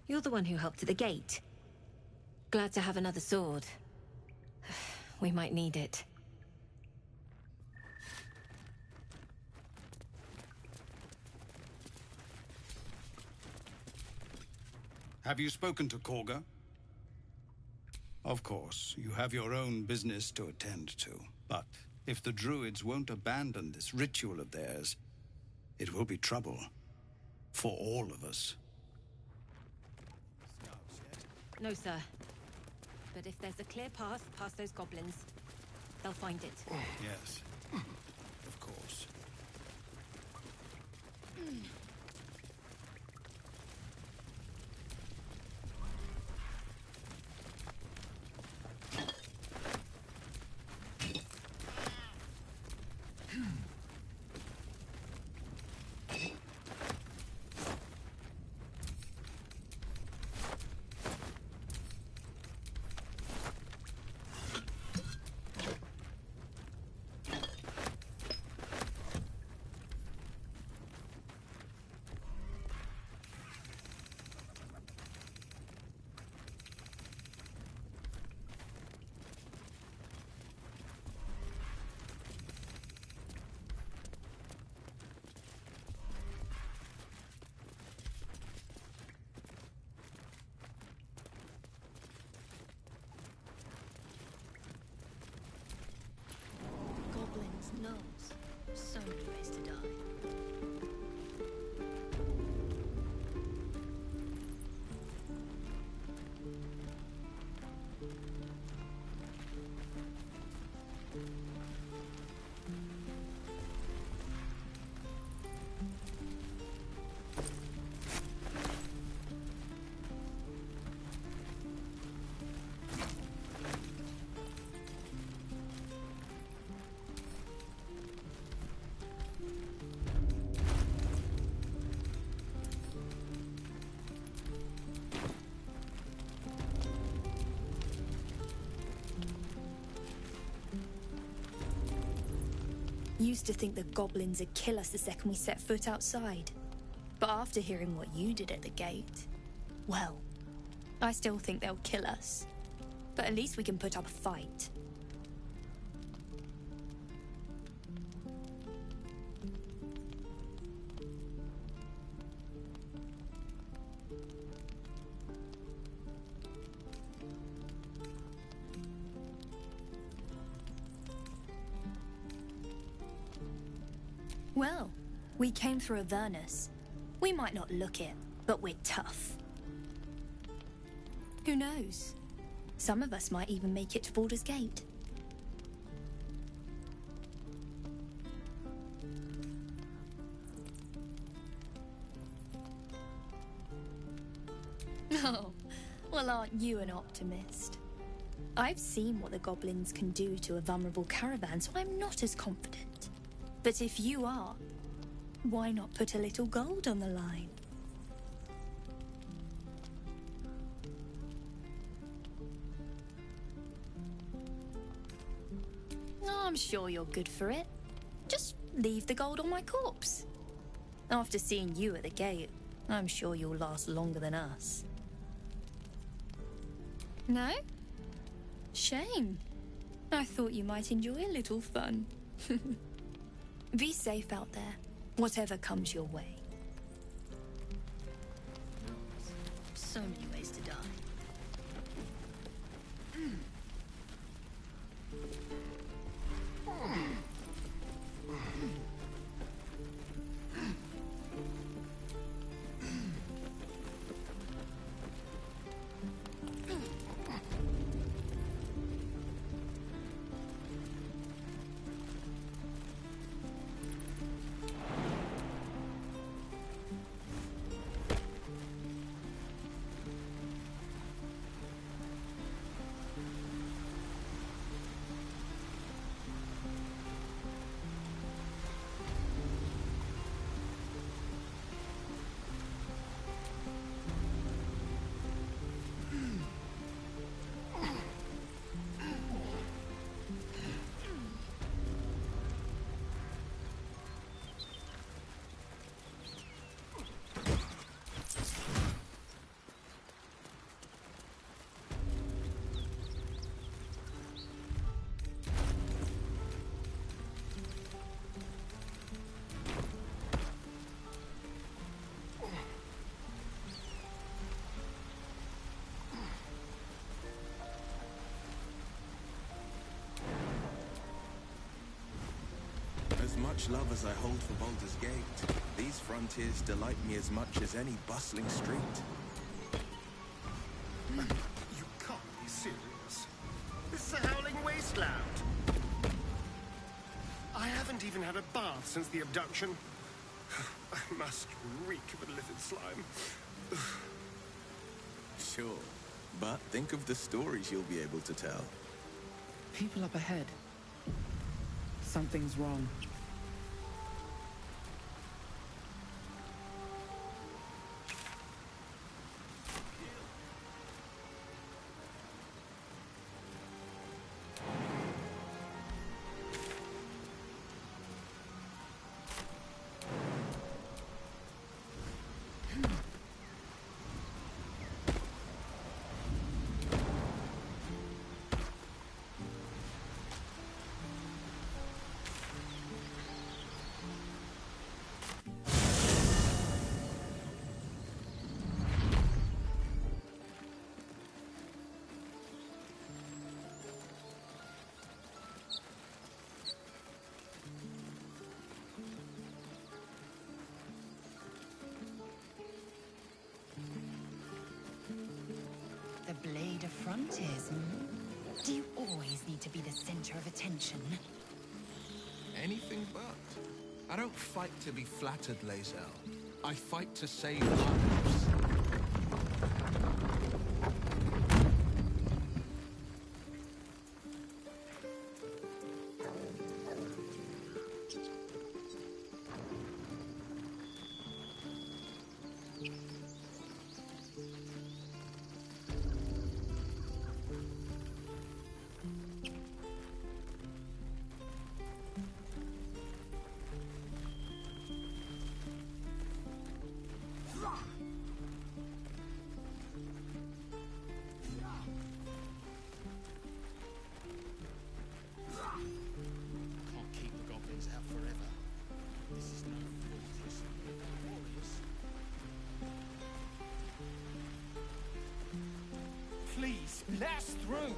you're the one who helped at the gate. Glad to have another sword. We might need it. Have you spoken to Korga? Of course, you have your own business to attend to. But if the druids won't abandon this ritual of theirs, it will be trouble. For all of us. No, sir. But if there's a clear path past those goblins, they'll find it. Yes. Of course. Goblins knows. So many ways to die. Used to think the goblins would kill us the second we set foot outside. But after hearing what you did at the gate, well, I still think they'll kill us. But at least we can put up a fight. Well, we came through Avernus. We might not look it, but we're tough. Who knows? Some of us might even make it to Baldur's Gate. Oh, well, aren't you an optimist? I've seen what the goblins can do to a vulnerable caravan, so I'm not as confident. But if you are, why not put a little gold on the line? I'm sure you're good for it. Just leave the gold on my corpse. After seeing you at the gate, I'm sure you'll last longer than us. No? Shame. I thought you might enjoy a little fun. Be safe out there, whatever comes your way. So many ways to die. much love as I hold for Baldur's Gate, these frontiers delight me as much as any bustling street. You can't be serious. This is a howling wasteland. I haven't even had a bath since the abduction. I must reek of a livid slime. Sure, but think of the stories you'll be able to tell. People up ahead. Something's wrong. The blade of frontiers, hmm? Do you always need to be the center of attention? Anything but. I don't fight to be flattered, Lae'zel. I fight to save lives. Please, blast through!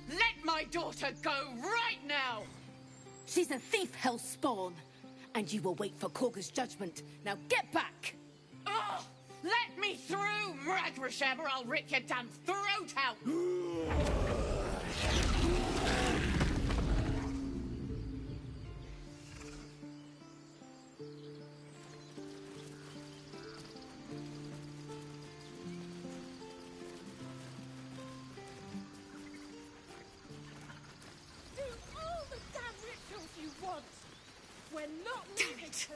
Let my daughter go right now! She's a thief, Hellspawn. And you will wait for Korga's judgment. Now get back! Oh, let me through, Mragrasham, or I'll rip your damn throat out! Damn it!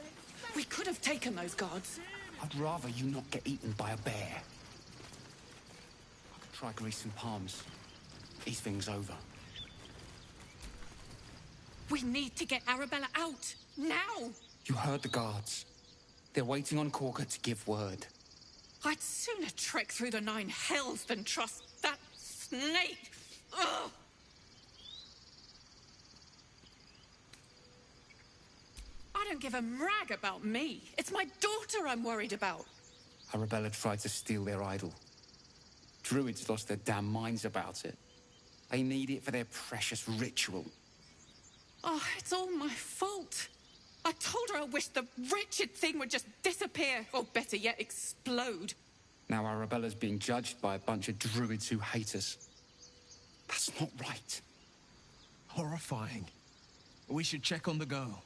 We could have taken those guards. I'd rather you not get eaten by a bear. I could try greasing palms. Ease things over. We need to get Arabella out. Now! You heard the guards. They're waiting on Korga to give word. I'd sooner trek through the 9 hells than trust that snake! Ugh! I don't give a rag about me. It's my daughter I'm worried about. Arabella tried to steal their idol. Druids lost their damn minds about it. They need it for their precious ritual. Oh, it's all my fault. I told her I wished the wretched thing would just disappear, or better yet, explode. Now Arabella's being judged by a bunch of druids who hate us. That's not right. Horrifying. We should check on the girl.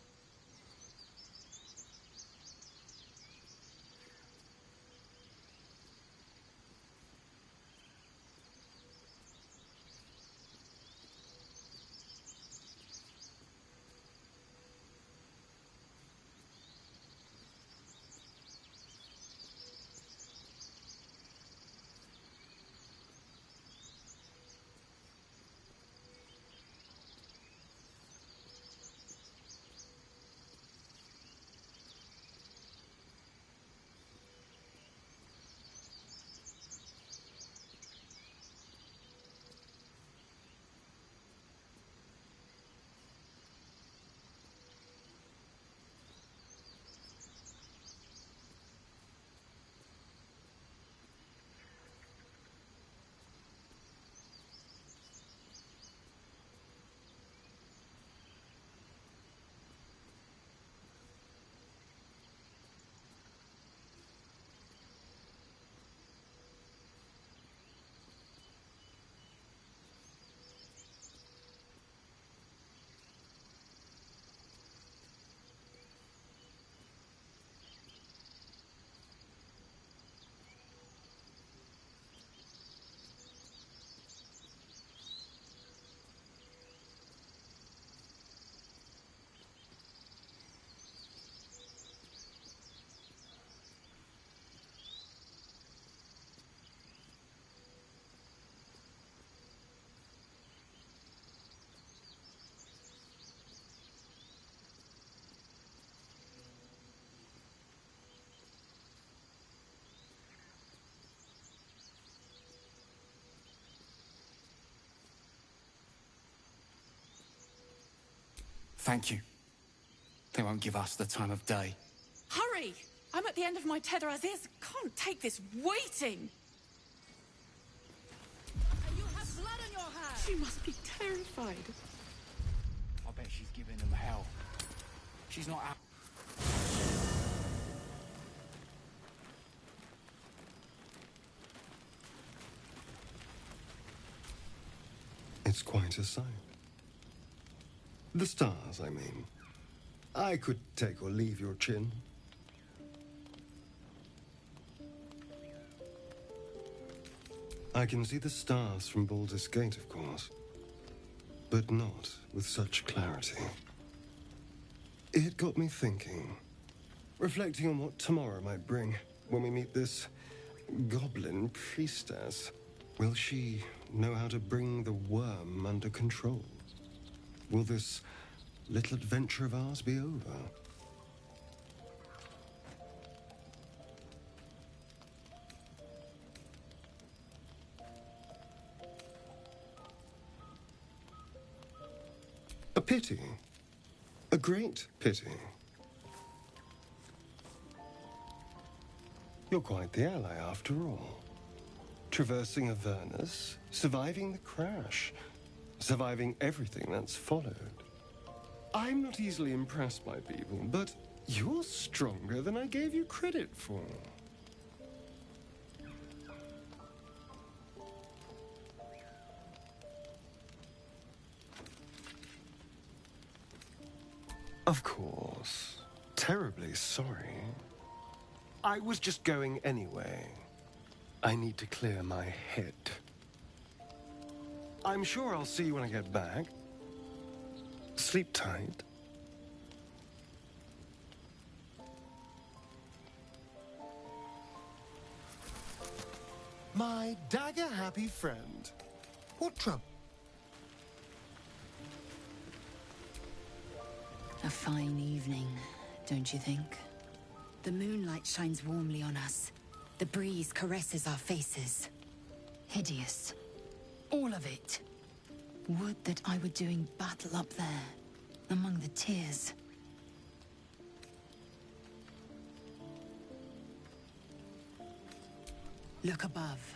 Thank you. They won't give us the time of day. Hurry! I'm at the end of my tether as is. Can't take this waiting. You have blood on your hands! She must be terrified. I bet she's giving them hell. She's not out. It's quite a sight. The stars, I mean. I could take or leave your chin. I can see the stars from Baldur's Gate, of course, but not with such clarity. It got me thinking, reflecting on what tomorrow might bring when we meet this goblin priestess. Will she know how to bring the worm under control? Will this little adventure of ours be over? A pity. A great pity. You're quite the ally, after all. Traversing Avernus, surviving the crash, surviving everything that's followed. I'm not easily impressed by people, but you're stronger than I gave you credit for. Of course. Terribly sorry. I was just going anyway. I need to clear my head. I'm sure I'll see you when I get back. Sleep tight. My dagger-happy friend. What trouble? A fine evening, don't you think? The moonlight shines warmly on us. The breeze caresses our faces. Hideous. All of it. Would that I were doing battle up there, among the tears. Look above.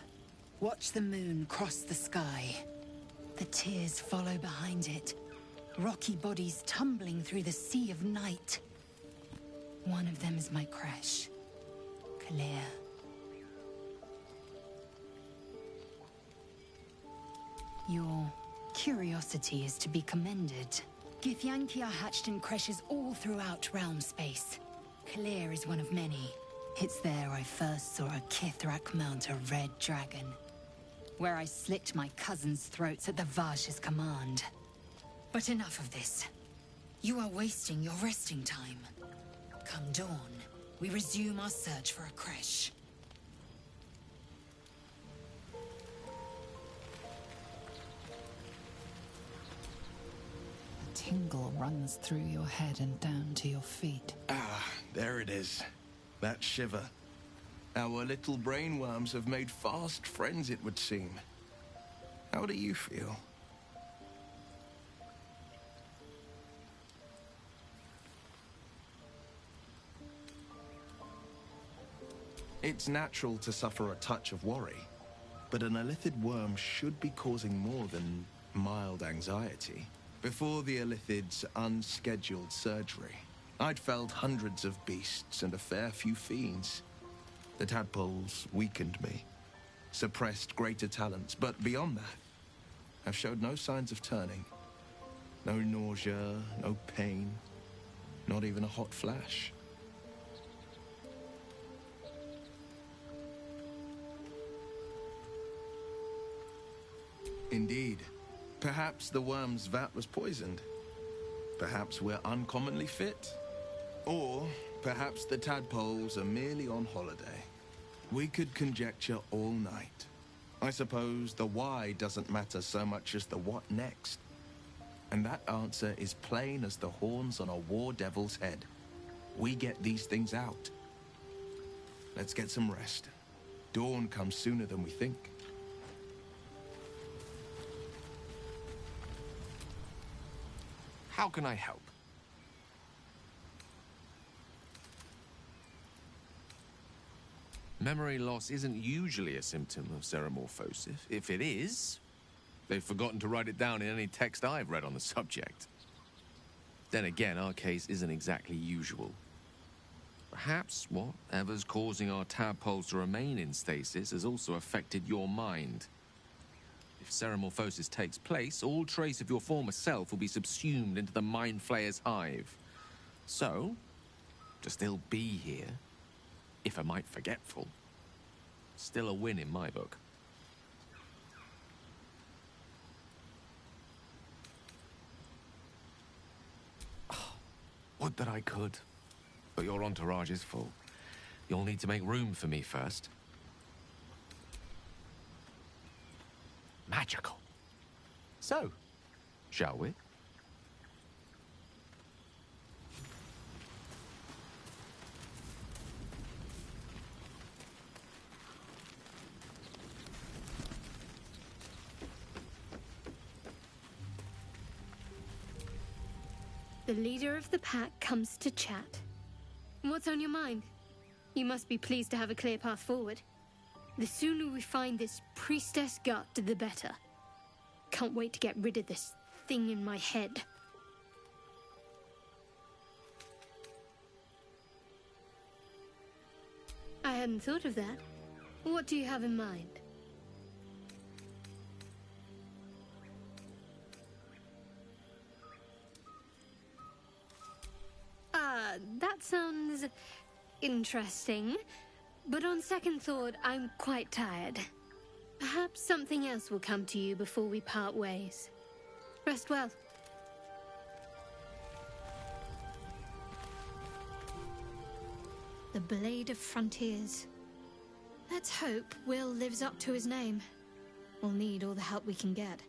Watch the moon cross the sky. The tears follow behind it. Rocky bodies tumbling through the sea of night. One of them is my crash. Clear. Your curiosity is to be commended. Githyanki are hatched in creches all throughout realm space. Clear is one of many. It's there I first saw a Kithrak mount a red dragon. Where I slit my cousins' throats at the Vash's command. But enough of this. You are wasting your resting time. Come dawn, we resume our search for a creche. A tingle runs through your head and down to your feet. Ah, there it is. That shiver. Our little brainworms have made fast friends, it would seem. How do you feel? It's natural to suffer a touch of worry, but an Illithid worm should be causing more than mild anxiety. Before the Illithid's unscheduled surgery, I'd felled hundreds of beasts and a fair few fiends. The tadpoles weakened me, suppressed greater talents, but beyond that, I've showed no signs of turning. No nausea, no pain, not even a hot flash. Indeed. Perhaps the worm's vat was poisoned. Perhaps we're uncommonly fit. Or perhaps the tadpoles are merely on holiday. We could conjecture all night. I suppose the why doesn't matter so much as the what next. And that answer is plain as the horns on a war devil's head. We get these things out. Let's get some rest. Dawn comes sooner than we think. How can I help? Memory loss isn't usually a symptom of ceremorphosis. If it is, they've forgotten to write it down in any text I've read on the subject. Then again, our case isn't exactly usual. Perhaps whatever's causing our tadpoles to remain in stasis has also affected your mind. If ceremorphosis takes place, all trace of your former self will be subsumed into the Mind Flayer's hive. So, to still be here, if a mite forgetful, still a win in my book. Would that I could, but your entourage is full. You'll need to make room for me first. Magical. So, shall we? The leader of the pack comes to chat. What's on your mind? You must be pleased to have a clear path forward. The sooner we find this priestess Gyatt, the better. Can't wait to get rid of this thing in my head. I hadn't thought of that. What do you have in mind? That sounds interesting. But on second thought, I'm quite tired. Perhaps something else will come to you before we part ways. Rest well. The Blade of Frontiers. Let's hope Will lives up to his name. We'll need all the help we can get.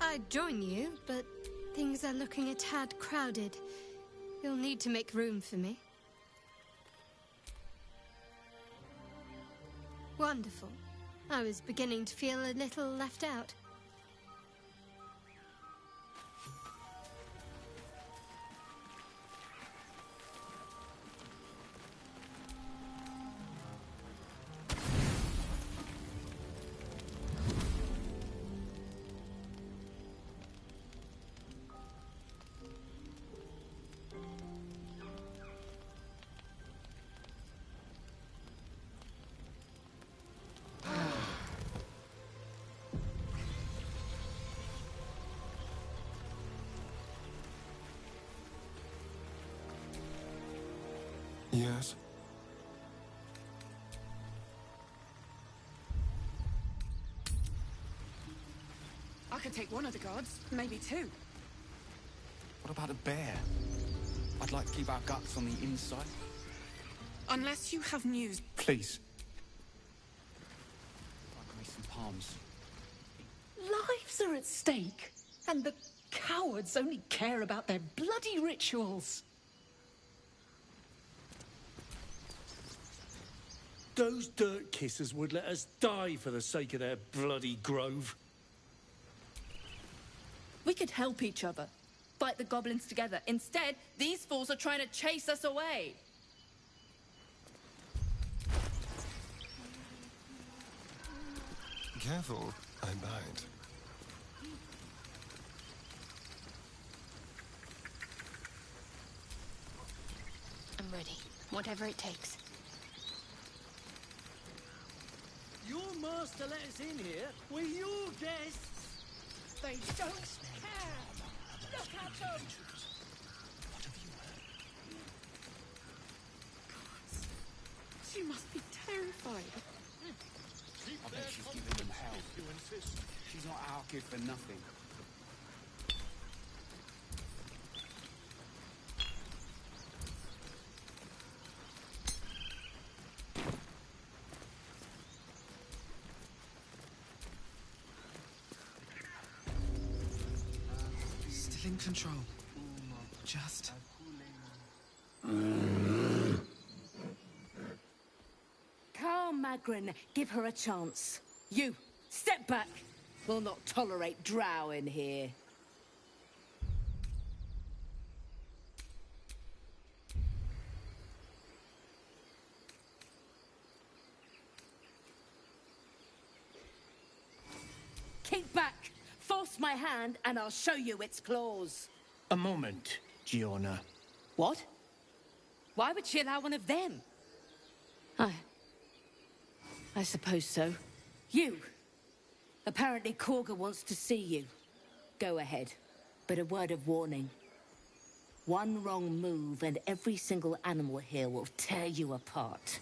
I'd join you, but things are looking a tad crowded. You'll need to make room for me. Wonderful. I was beginning to feel a little left out. Yes? I could take one of the guards, maybe two. What about a bear? I'd like to keep our guts on the inside. Unless you have news. Please. I'll me some palms. Lives are at stake, and the cowards only care about their bloody rituals. Those dirt kissers would let us die for the sake of their bloody grove. We could help each other. Fight the goblins together. Instead, these fools are trying to chase us away. Careful, I bite. I'm ready. Whatever it takes. Your master let us in here. We're your guests. They don't care. Look at them. What have you heard? Gods, she must be terrified. I bet she's giving them hell. You insist. She's not our kid for nothing. Still in control. Just... Calm, Magrin. Give her a chance. You, step back. We'll not tolerate drow in here. Kiss my hand and I'll show you its claws. A moment, Giona. What? Why would she allow one of them? I suppose so. You! Apparently Korga wants to see you. Go ahead. But a word of warning. One wrong move and every single animal here will tear you apart.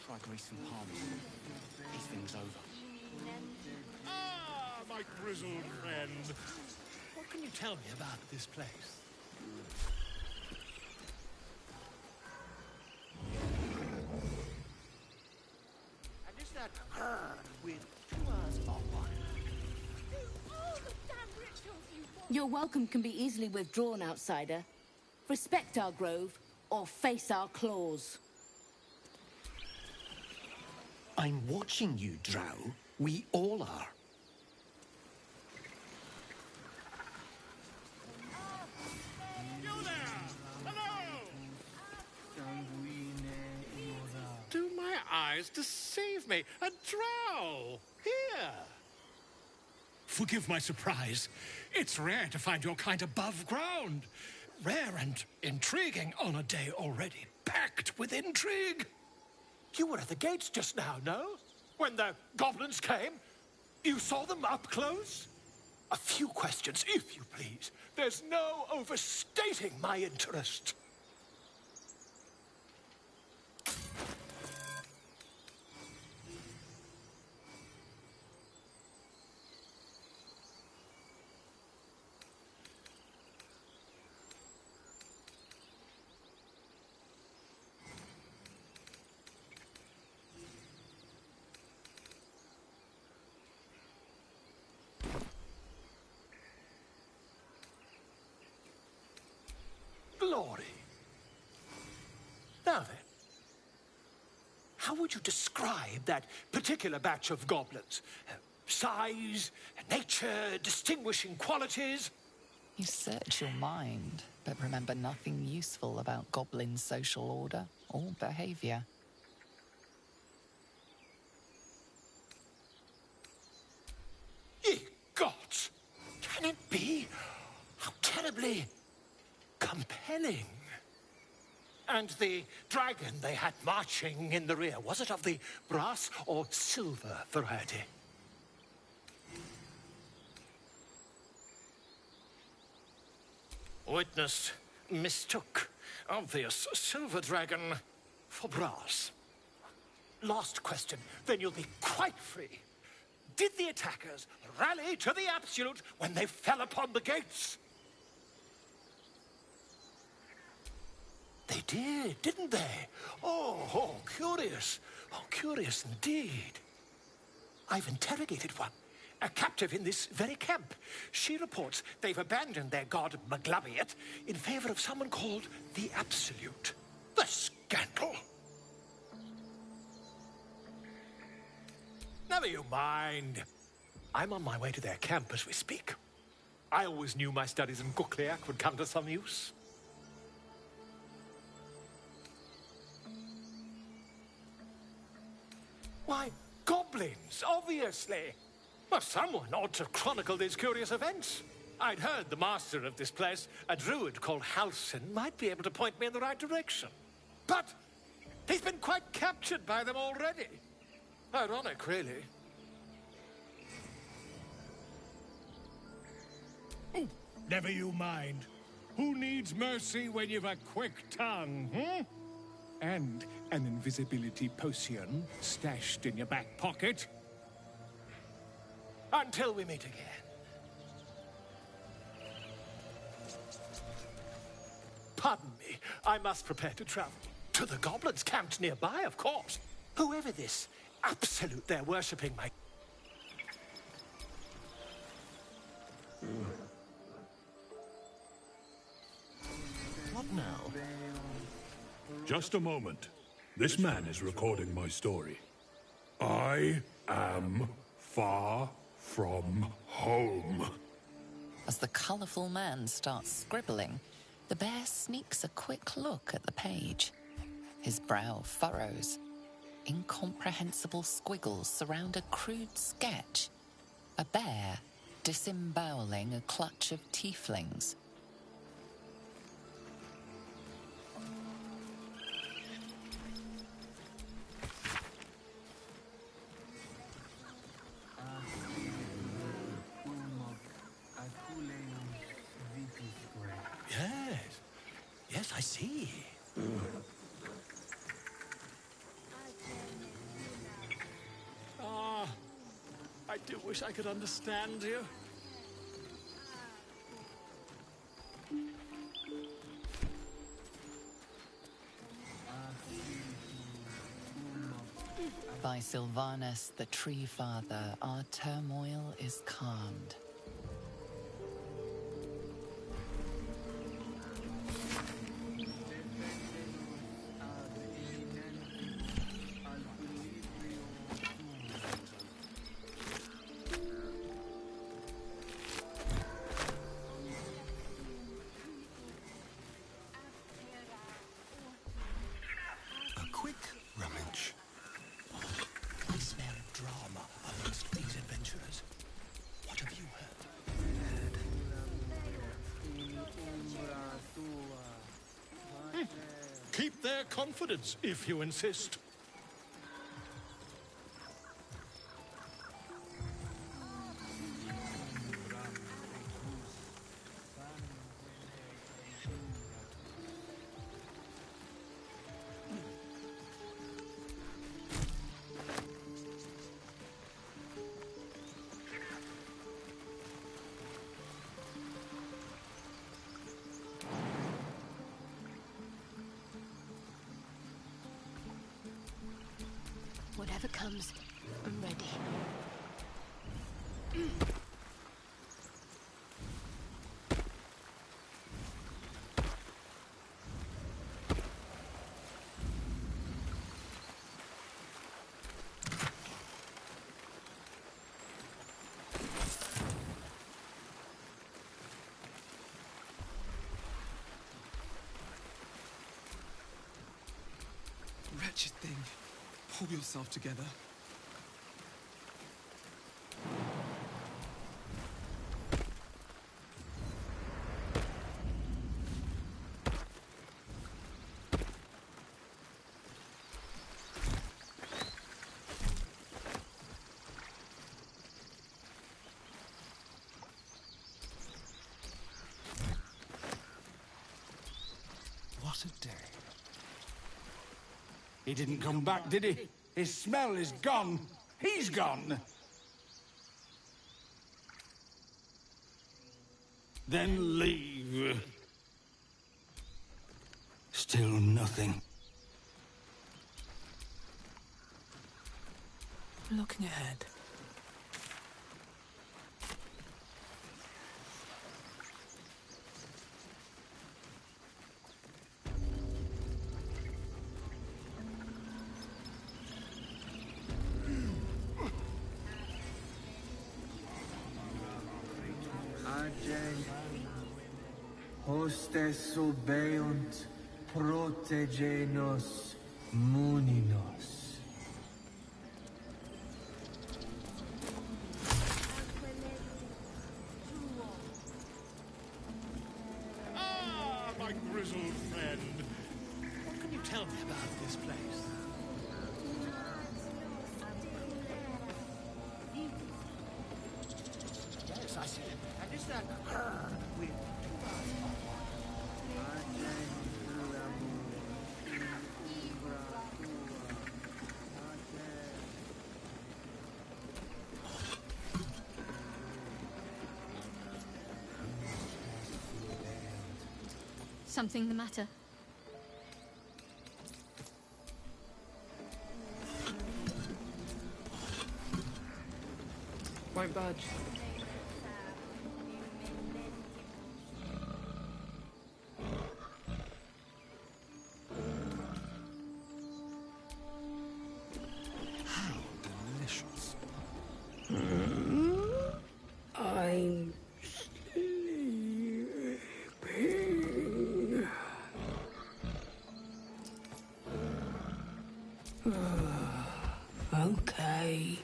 Try grease and palms. This thing's over. Ah, my grizzled friend. What can you tell me about this place? And is that herd with 2 hours or one? Your welcome can be easily withdrawn, outsider. Respect our grove, or face our claws. I'm watching you, Drow. We all are. You there! Hello! Do my eyes deceive me? A Drow! Here! Forgive my surprise. It's rare to find your kind above ground. Rare and intriguing on a day already packed with intrigue. You were at the gates just now, no? When the goblins came? You saw them up close? A few questions, if you please. There's no overstating my interest. Glory. Now then, how would you describe that particular batch of goblins? Size, nature, distinguishing qualities? You search your mind, but remember nothing useful about goblin social order or behavior. Ye gods! Can it be? How terribly compelling. And the dragon they had marching in the rear, was it of the brass or silver variety? Witness mistook obvious silver dragon for brass. Last question, then you'll be quite free. Did the attackers rally to the absolute when they fell upon the gates? They did, didn't they? Oh, curious. Oh, curious indeed. I've interrogated one, a captive in this very camp. She reports they've abandoned their god Maglabiet in favor of someone called the Absolute. The scandal! Never you mind. I'm on my way to their camp as we speak. I always knew my studies in Gukliak would come to some use. Why, goblins, obviously. But someone ought to chronicle these curious events. I'd heard the master of this place, a druid called Halsin, might be able to point me in the right direction. But he's been quite captured by them already. Ironic, really. Oh, never you mind. Who needs mercy when you've a quick tongue, hmm? And an invisibility potion stashed in your back pocket. Until we meet again. Pardon me, I must prepare to travel. To the goblins camped nearby, of course. Whoever this absolute they're worshipping my... What now? Just a moment. This man is recording my story. I am far from home. As the colourful man starts scribbling, the bear sneaks a quick look at the page. His brow furrows. Incomprehensible squiggles surround a crude sketch. A bear disemboweling a clutch of tieflings. Yes. Yes, I see. Ah, I do wish I could understand you. By Sylvanus, the Tree Father, our turmoil is calmed. A quick rummage. I smell drama amongst these adventurers. What have you heard? Keep their confidence, if you insist. Whatever comes, I'm ready. Wretched thing. Pull yourself together. What a day. He didn't come back, did he? His smell is gone. He's gone. Then leave. Still nothing. Looking ahead. Hostes obeunt, protegenos, muninos. Ah, my grizzled friend. What can you tell me about this place? Yes, I see. And is that with Something the matter? budge. How delicious. I'm sleeping. Okay.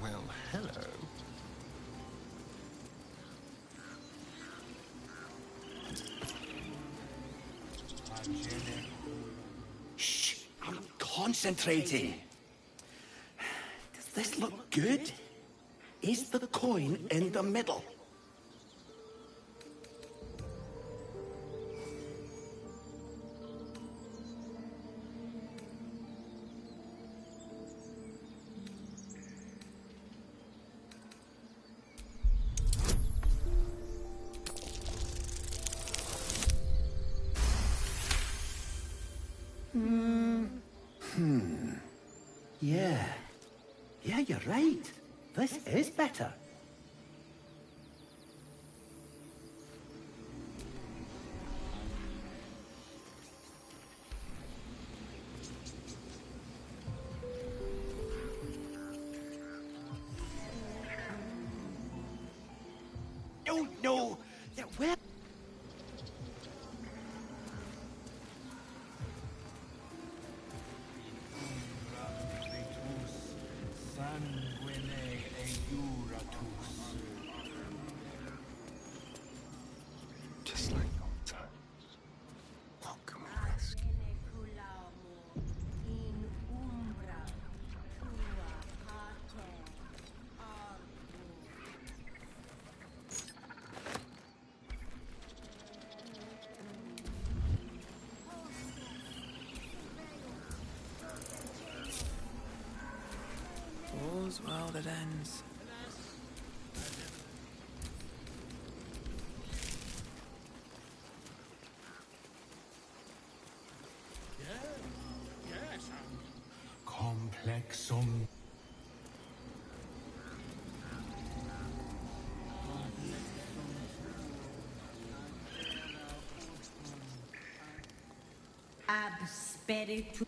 Well, hello. Shh! I'm concentrating. Does this look good? Is the coin in the middle? Yeah. Yeah, you're right. This is better. Oh, no! Where? Just like the old times. What can we risk? All's well that ends. Yes, Complexum. Ab spiritu.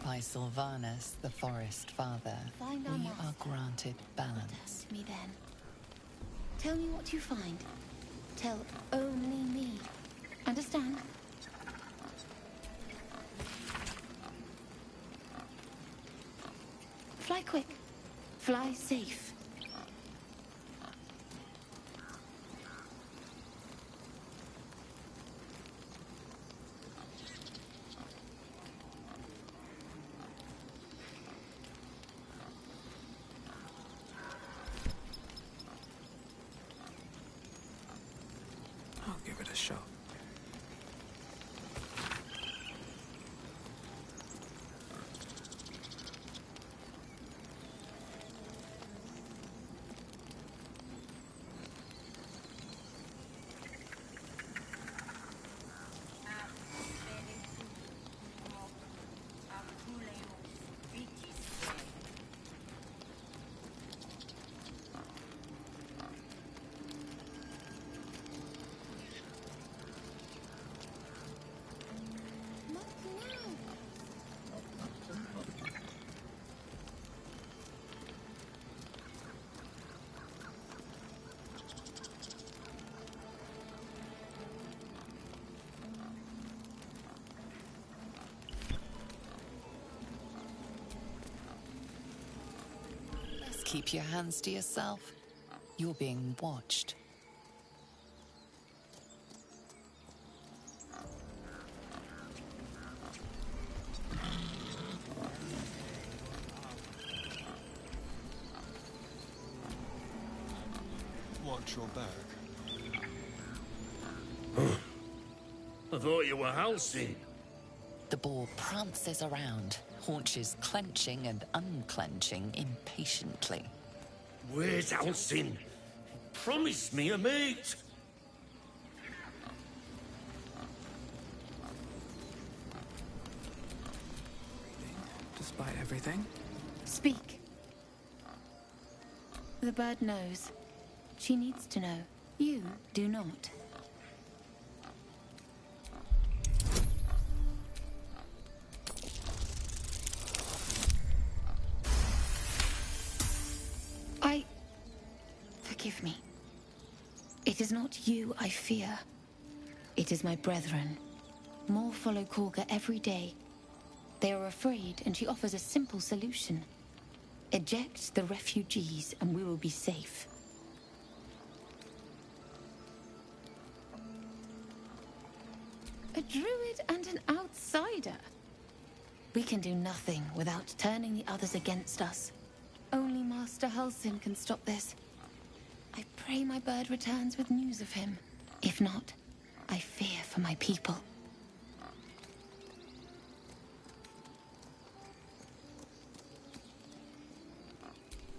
By Sylvanus, the Forest Father, Find we our are master. granted balance. Me then. Tell me what you find. Tell only me. Understand? Fly quick. Fly safe. I'll give it a shot. Keep your hands to yourself. You're being watched. watch your back. I thought you were Halcyon. The boar prances around, haunches clenching and unclenching impatiently. Where's Halcyon? Promise me a mate. Despite everything? Speak. The bird knows. She needs to know. You do not. Forgive me. It is not you I fear. It is my brethren. More follow Korga every day. They are afraid, and she offers a simple solution. Eject the refugees, and we will be safe. A druid and an outsider. We can do nothing without turning the others against us. Only Master Halcyon can stop this. I pray my bird returns with news of him. If not, I fear for my people.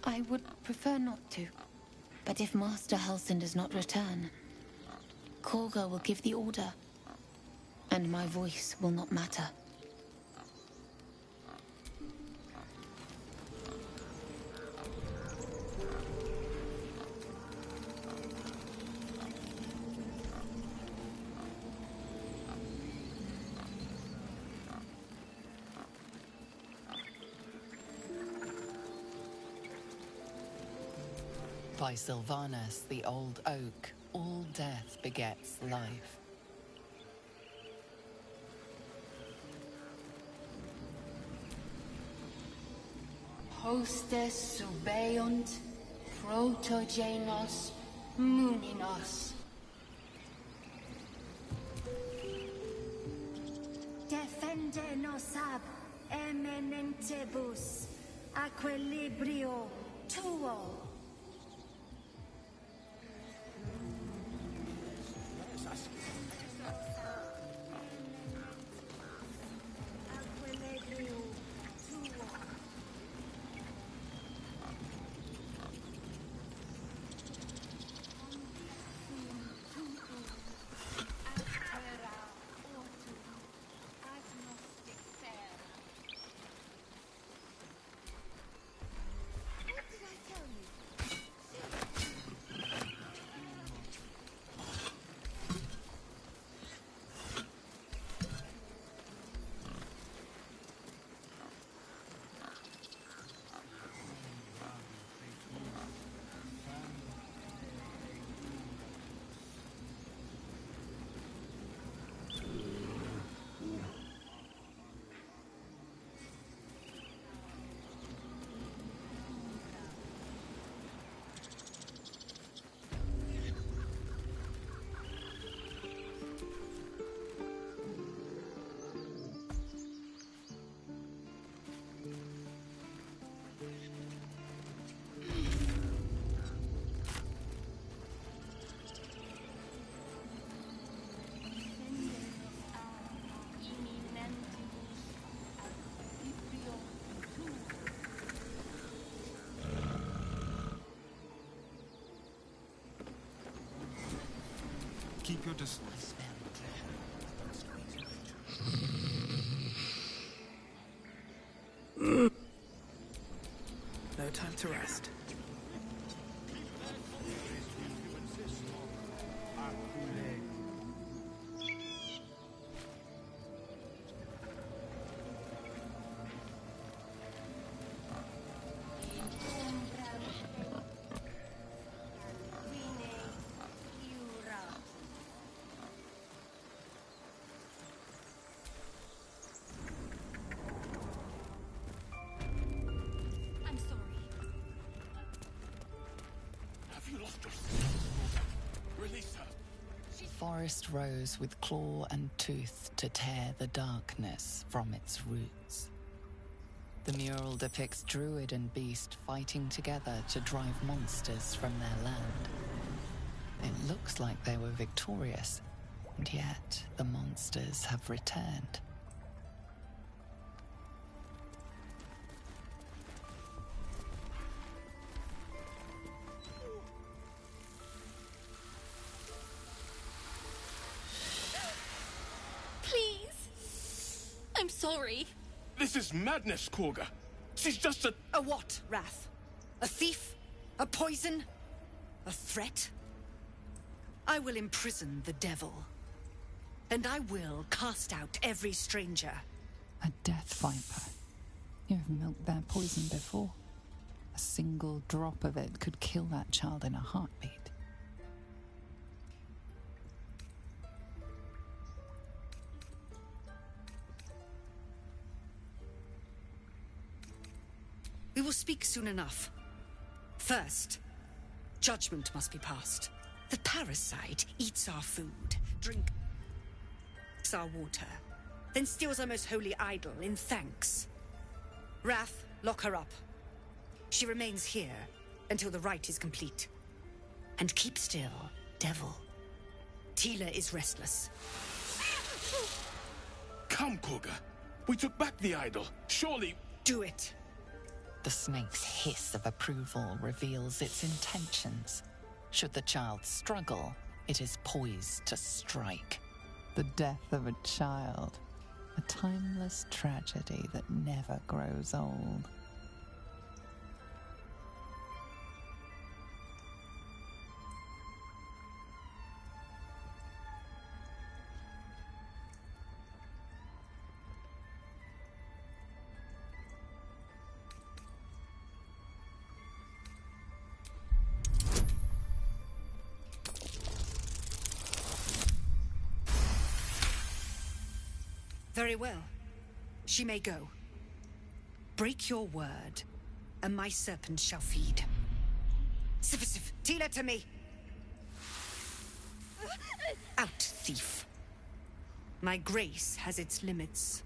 I would prefer not to. But if Master Halcyon does not return, Korga will give the order, and my voice will not matter. By Sylvanus, the old oak, all death begets life. Hostes subeunt, protogenos, muninos. Defende nos ab eminentibus, equilibrio tuo. Keep your distance. No time to rest. Forest rose with claw and tooth to tear the darkness from its roots. The mural depicts druid and beast fighting together to drive monsters from their land. It looks like they were victorious, and yet the monsters have returned. Please! I'm sorry. This is madness, Korga. She's just a... A what, Wrath? A thief? A poison? A threat? I will imprison the devil. And I will cast out every stranger. A death viper. You've milked their poison before. A single drop of it could kill that child in a heartbeat. We will speak soon enough. First, judgment must be passed. The parasite eats our food, drinks our water, then steals our most holy idol in thanks. Wrath, lock her up. She remains here until the rite is complete. And keep still, devil. Tila is restless. Come, Korga. We took back the idol. Surely... Do it. The snake's hiss of approval reveals its intentions. Should the child struggle, it is poised to strike. The death of a child, a timeless tragedy that never grows old. Very well. She may go. Break your word, and my serpent shall feed. Sif, Tila to me! Out, thief. My grace has its limits.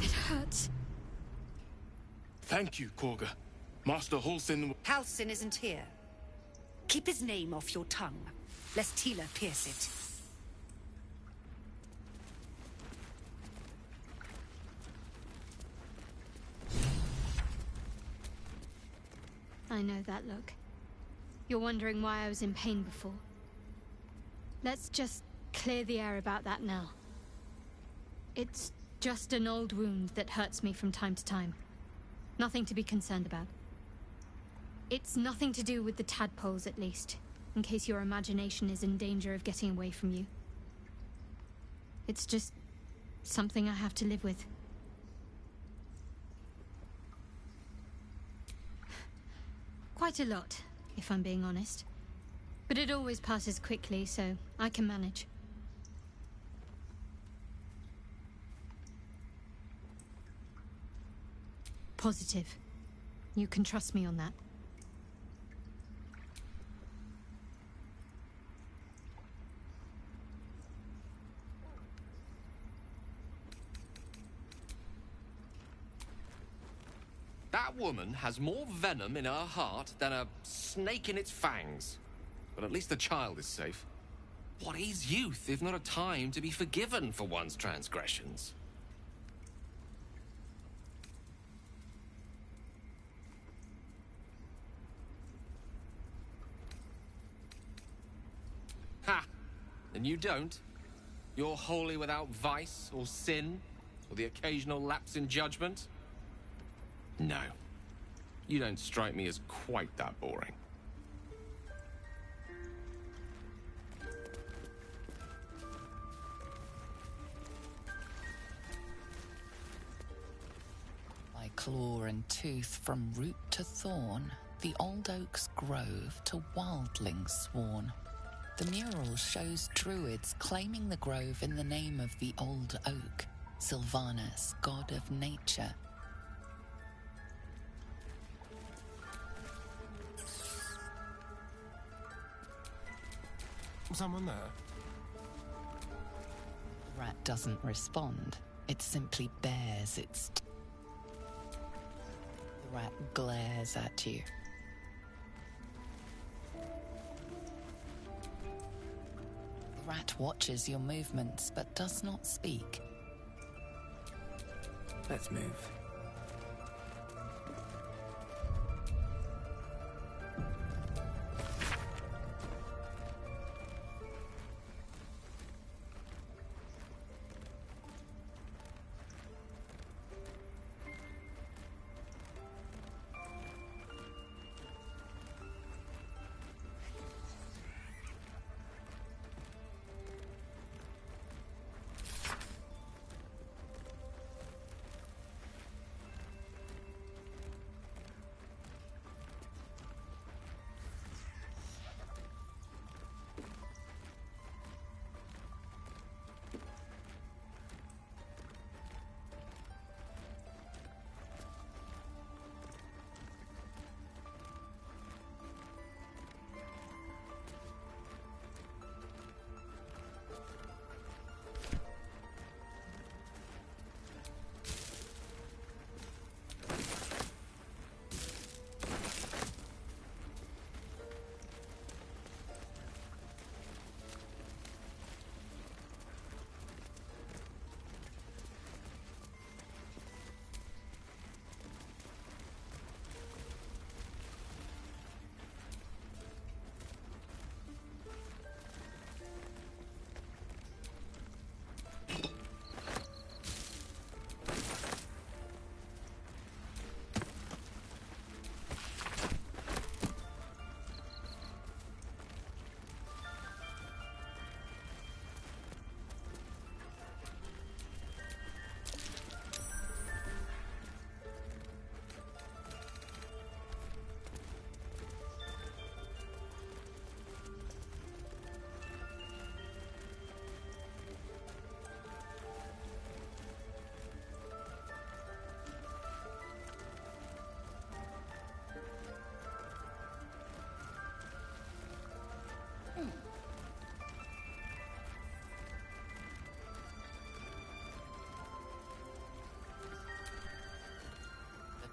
It hurts. Thank you, Korga. Master Halsin... Halsin isn't here. Keep his name off your tongue, lest Tila pierce it. I know that look. You're wondering why I was in pain before. Let's just clear the air about that now. It's just an old wound that hurts me from time to time. Nothing to be concerned about. It's nothing to do with the tadpoles, at least, in case your imagination is in danger of getting away from you. It's just something I have to live with. Quite a lot, if I'm being honest. But it always passes quickly, so I can manage. Positive. You can trust me on that. That woman has more venom in her heart than a snake in its fangs. But at least the child is safe. What is youth if not a time to be forgiven for one's transgressions? Ha! And you don't? You're wholly without vice or sin, or the occasional lapse in judgment? No. You don't strike me as quite that boring. By claw and tooth from root to thorn, the old oak's grove to wildlings sworn. The mural shows druids claiming the grove in the name of the old oak, Sylvanus, god of nature. Someone there? The rat doesn't respond. It simply bares its... The rat glares at you. rat watches your movements but does not speak. Let's move.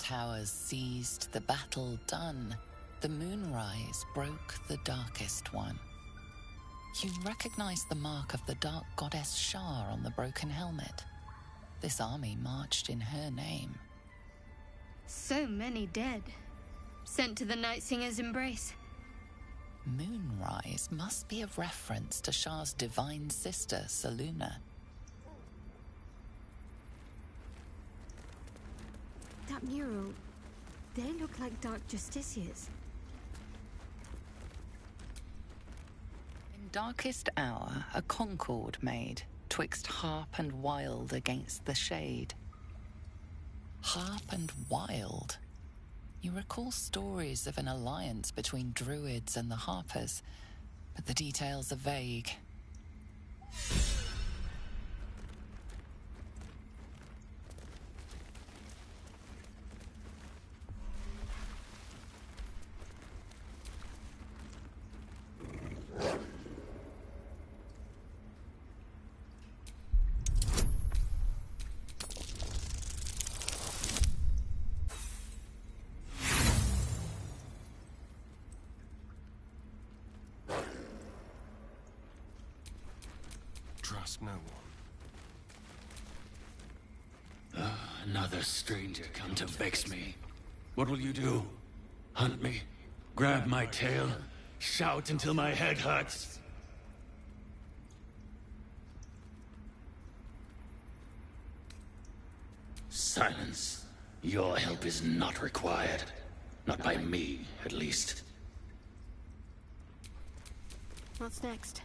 The towers seized, the battle done. The moonrise broke the darkest one. You recognize the mark of the dark goddess Shar on the broken helmet. This army marched in her name. So many dead. Sent to the Night Singer's embrace. Moonrise must be a reference to Shar's divine sister, Selûne. That mural, they look like Dark Justiciars. In darkest hour, a concord made, twixt harp and wild against the shade. Harp and wild. You recall stories of an alliance between druids and the harpers, but the details are vague. Trust no one. Another stranger come to vex me. What will you do? Hunt me? Grab my tail? Shout until my head hurts? Silence. Your help is not required. Not by me, at least. What's next?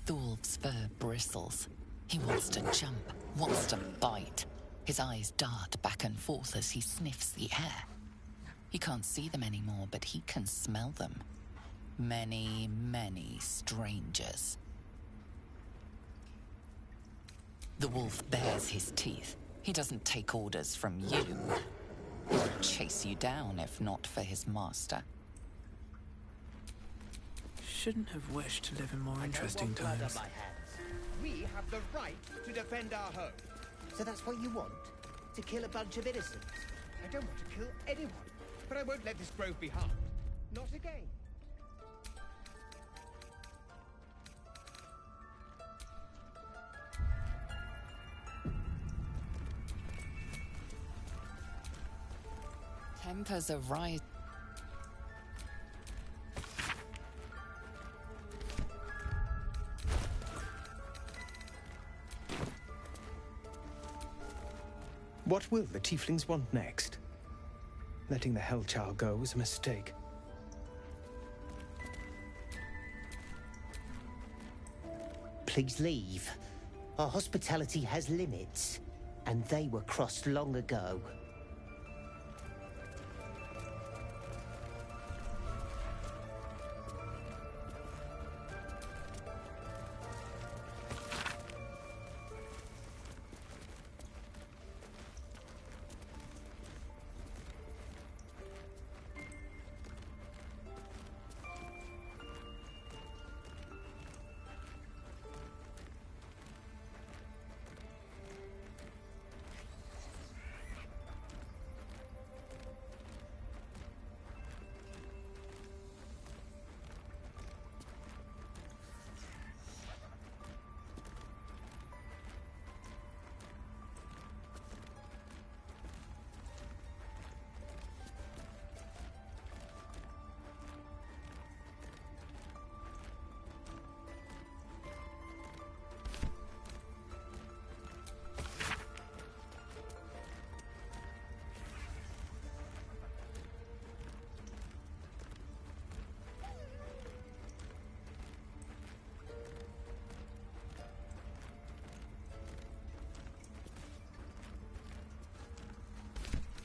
Thulf's fur bristles. He wants to jump, wants to bite. His eyes dart back and forth as he sniffs the air. He can't see them anymore, but he can smell them. Many, many strangers. The wolf bares his teeth. He doesn't take orders from you. He would chase you down if not for his master. Shouldn't have wished to live in more interesting times. we have the right to defend our home. So that's what you want? To kill a bunch of innocents? I don't want to kill anyone, but I won't let this grove be harmed. Not again. Tempers are rising. What will the tieflings want next? Letting the Hellchild go was a mistake. Please leave. Our hospitality has limits, and they were crossed long ago.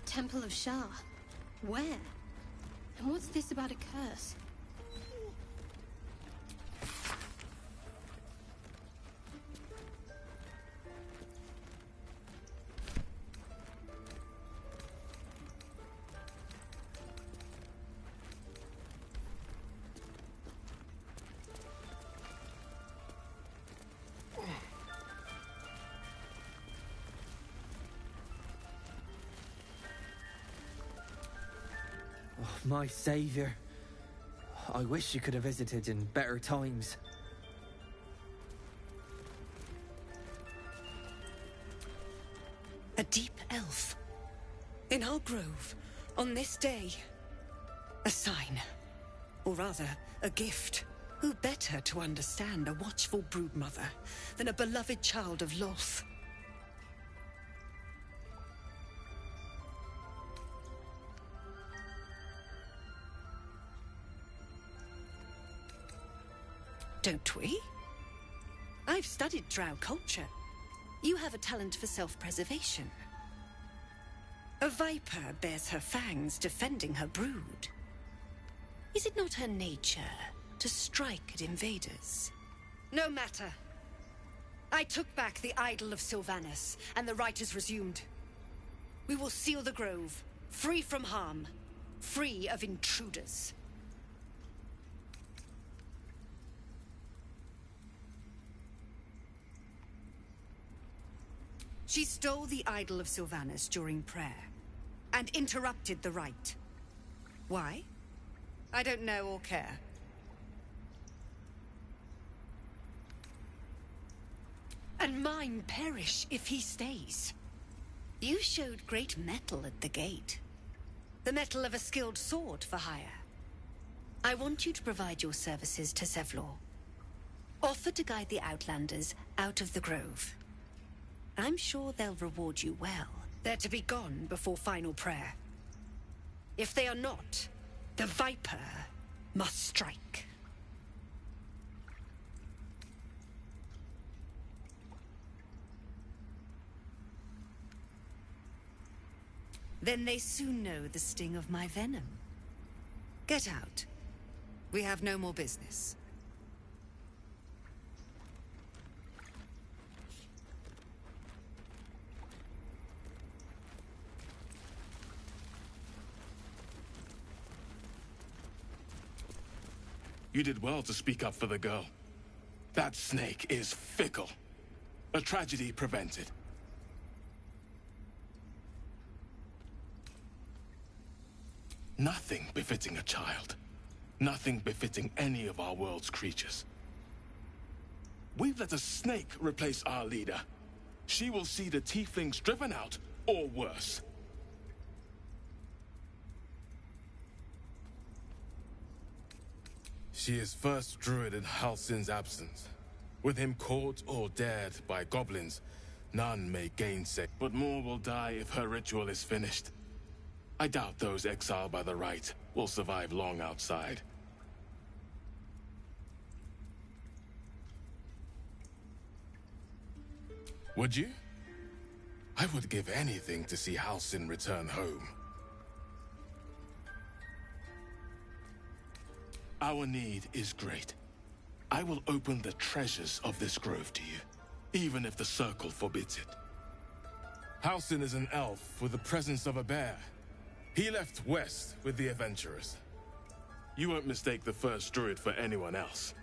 Temple of Shah. Where? And what's this about a curse? My savior. I wish you could have visited in better times. A deep elf. In our grove, on this day. A sign. Or rather, a gift. Who better to understand a watchful broodmother than a beloved child of Loth? Don't we? I've studied drow culture. You have a talent for self-preservation. A viper bears her fangs defending her brood. Is it not her nature to strike at invaders? No matter. I took back the idol of Sylvanas, and the rite is resumed. We will seal the grove, free from harm, free of intruders. She stole the idol of Sylvanas during prayer, and interrupted the rite. Why? I don't know or care. And mine perish if he stays. You showed great mettle at the gate. The mettle of a skilled sword for hire. I want you to provide your services to Zevlor. Offer to guide the Outlanders out of the grove. I'm sure they'll reward you well. They're to be gone before final prayer. If they are not, the Viper must strike. Then they soon know the sting of my venom. Get out. We have no more business. You did well to speak up for the girl. That snake is fickle. A tragedy prevented. Nothing befitting a child. Nothing befitting any of our world's creatures. We've let a snake replace our leader. She will see the tieflings driven out, or worse. She is first druid in Halsin's absence. With him caught or dared by goblins, none may gainsay. But more will die if her ritual is finished. I doubt those exiled by the right will survive long outside. Would you? I would give anything to see Halsin return home. Our need is great. I will open the treasures of this grove to you, even if the Circle forbids it. Halsin is an elf with the presence of a bear. He left west with the adventurers. You won't mistake the first druid for anyone else.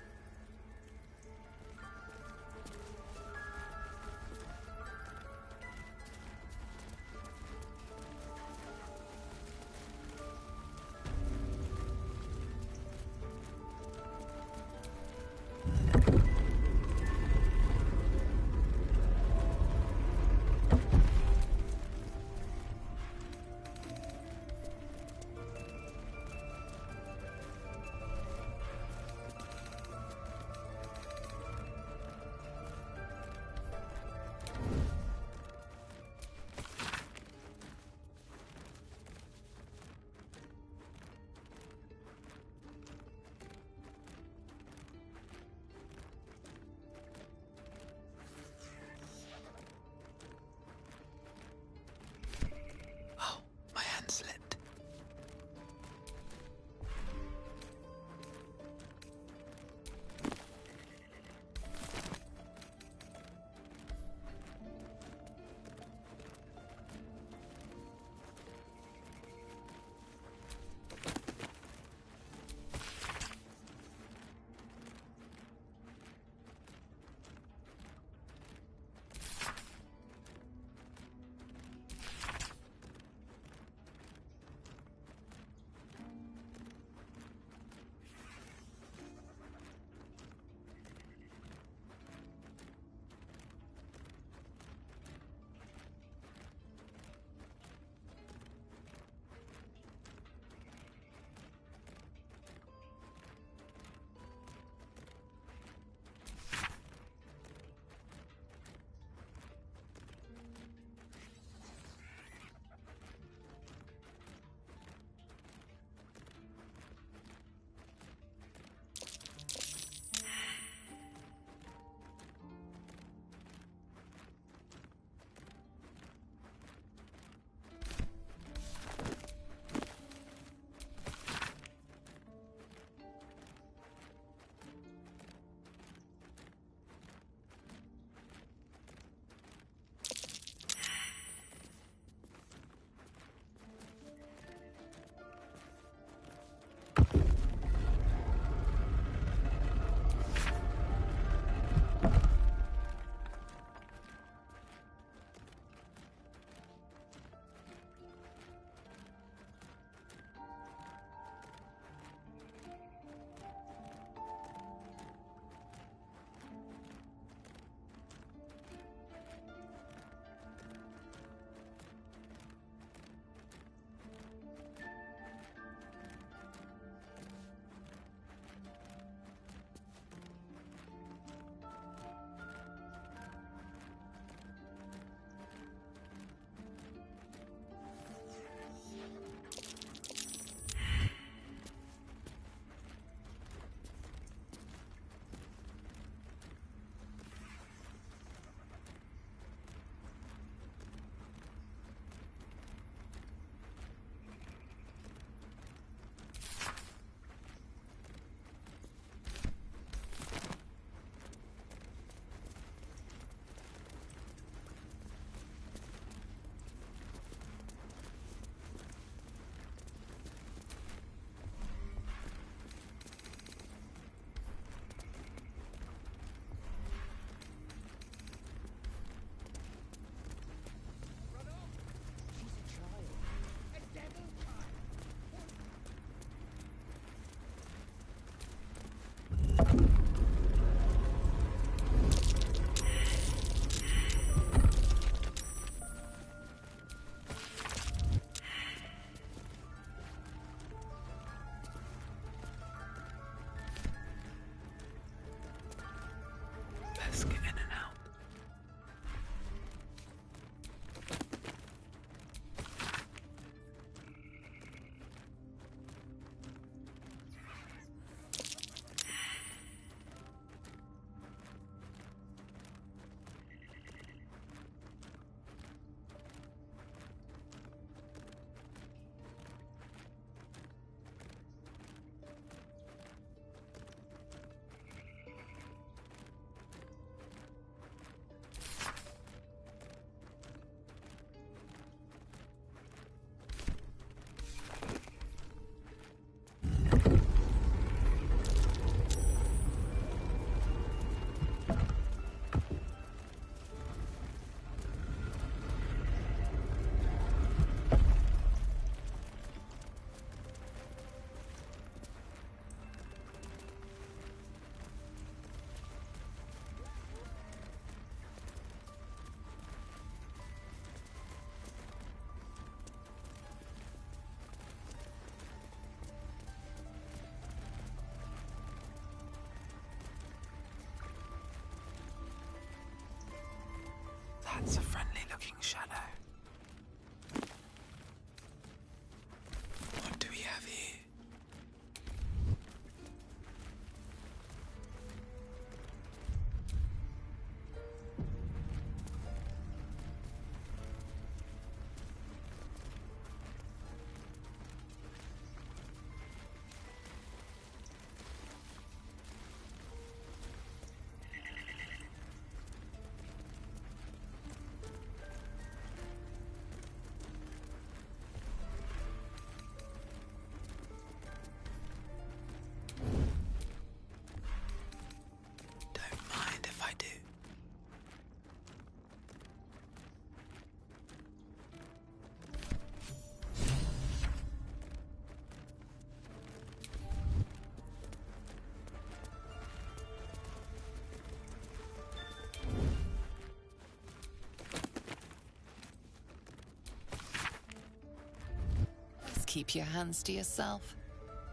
keep your hands to yourself.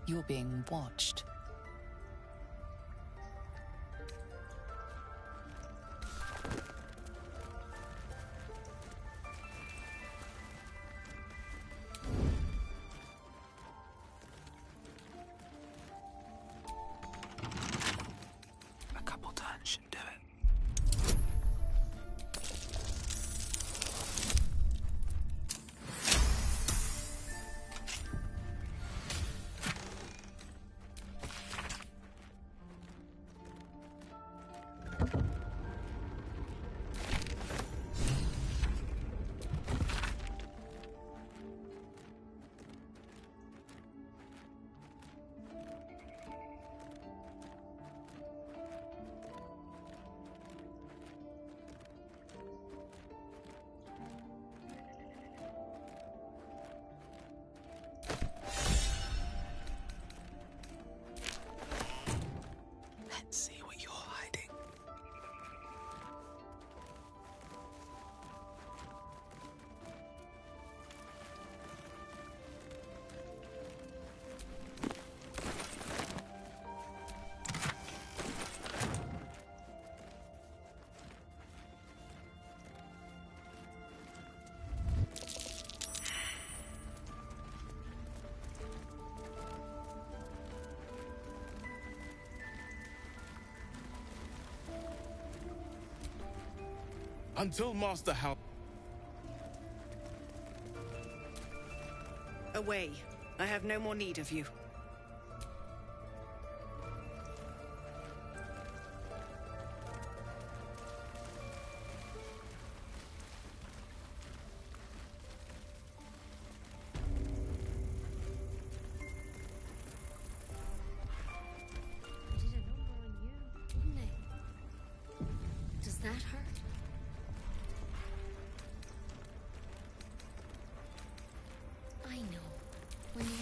You're being watched. A couple turns should do it. Let's see what you're hiding. Until Master Hal... Away. I have no more need of you. Does that hurt? I know. When you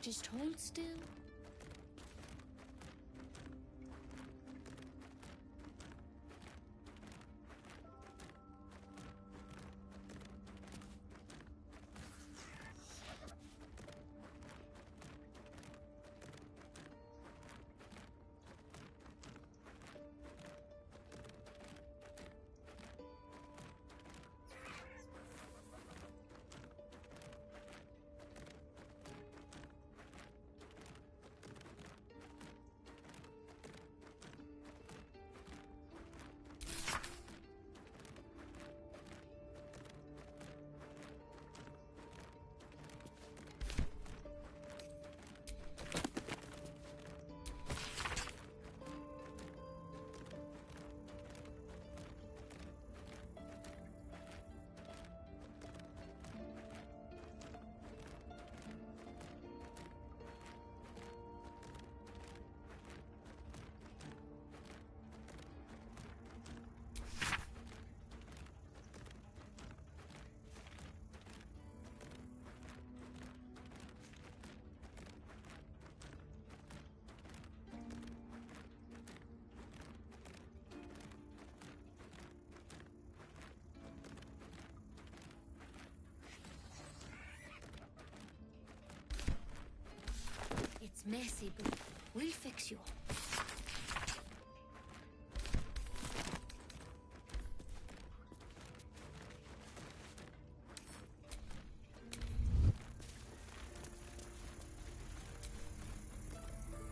just hold still. It's messy, but we'll fix you up.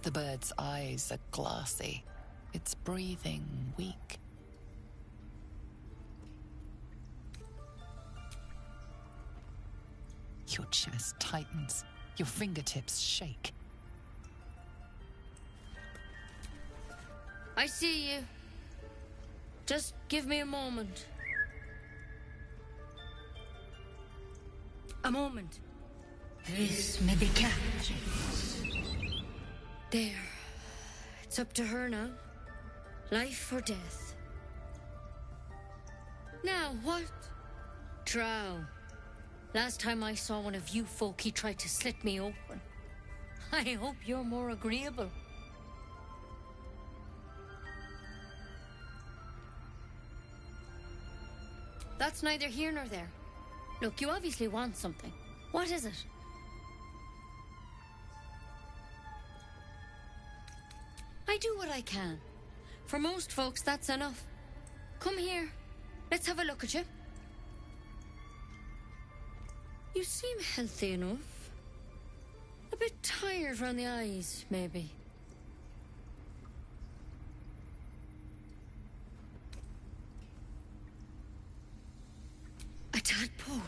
The bird's eyes are glassy. Its breathing weak. Your chest tightens. Your fingertips shake. I see you. Just give me a moment. A moment. This may be Gyatt. There. It's up to her now. Life or death. Now, what? Drow. Last time I saw one of you folk, he tried to slit me open. I hope you're more agreeable. That's neither here nor there. Look, you obviously want something. What is it? I do what I can. For most folks, that's enough. Come here. Let's have a look at you. You seem healthy enough. A bit tired around the eyes, maybe. A tadpole.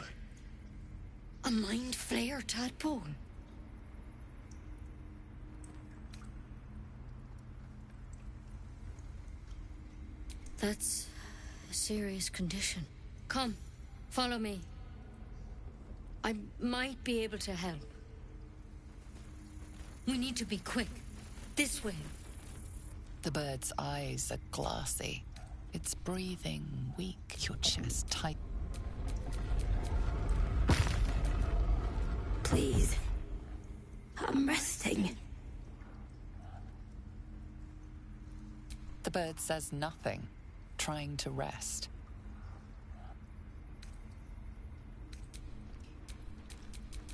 A mind flayer tadpole. That's a serious condition. Come, follow me. I might be able to help. We need to be quick. This way. The bird's eyes are glassy. Its breathing weak. Your chest tight. Please. I'm resting. The bird says nothing, trying to rest.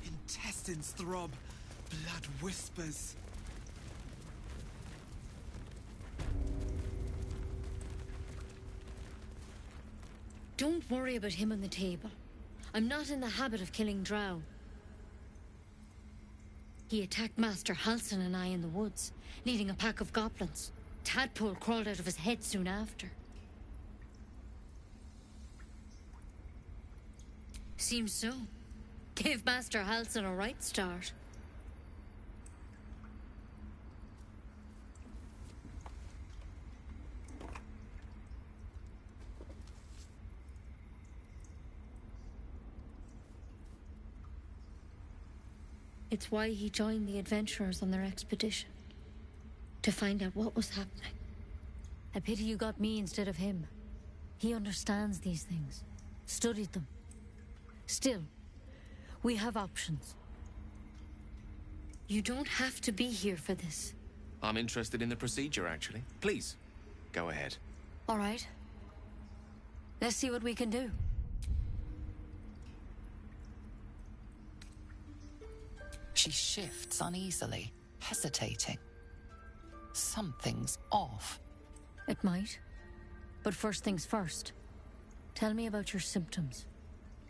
Intestines throb, blood whispers. Don't worry about him on the table. I'm not in the habit of killing drow. He attacked Master Halsin and I in the woods, leading a pack of goblins. Tadpole crawled out of his head soon after. Seems so. Gave Master Halsin a right start. It's why he joined the adventurers on their expedition. To find out what was happening. I pity you got me instead of him. He understands these things. Studied them. Still, we have options. You don't have to be here for this. I'm interested in the procedure, actually. Please, go ahead. All right. Let's see what we can do. She shifts uneasily, hesitating. Something's off. It might. But first things first. Tell me about your symptoms.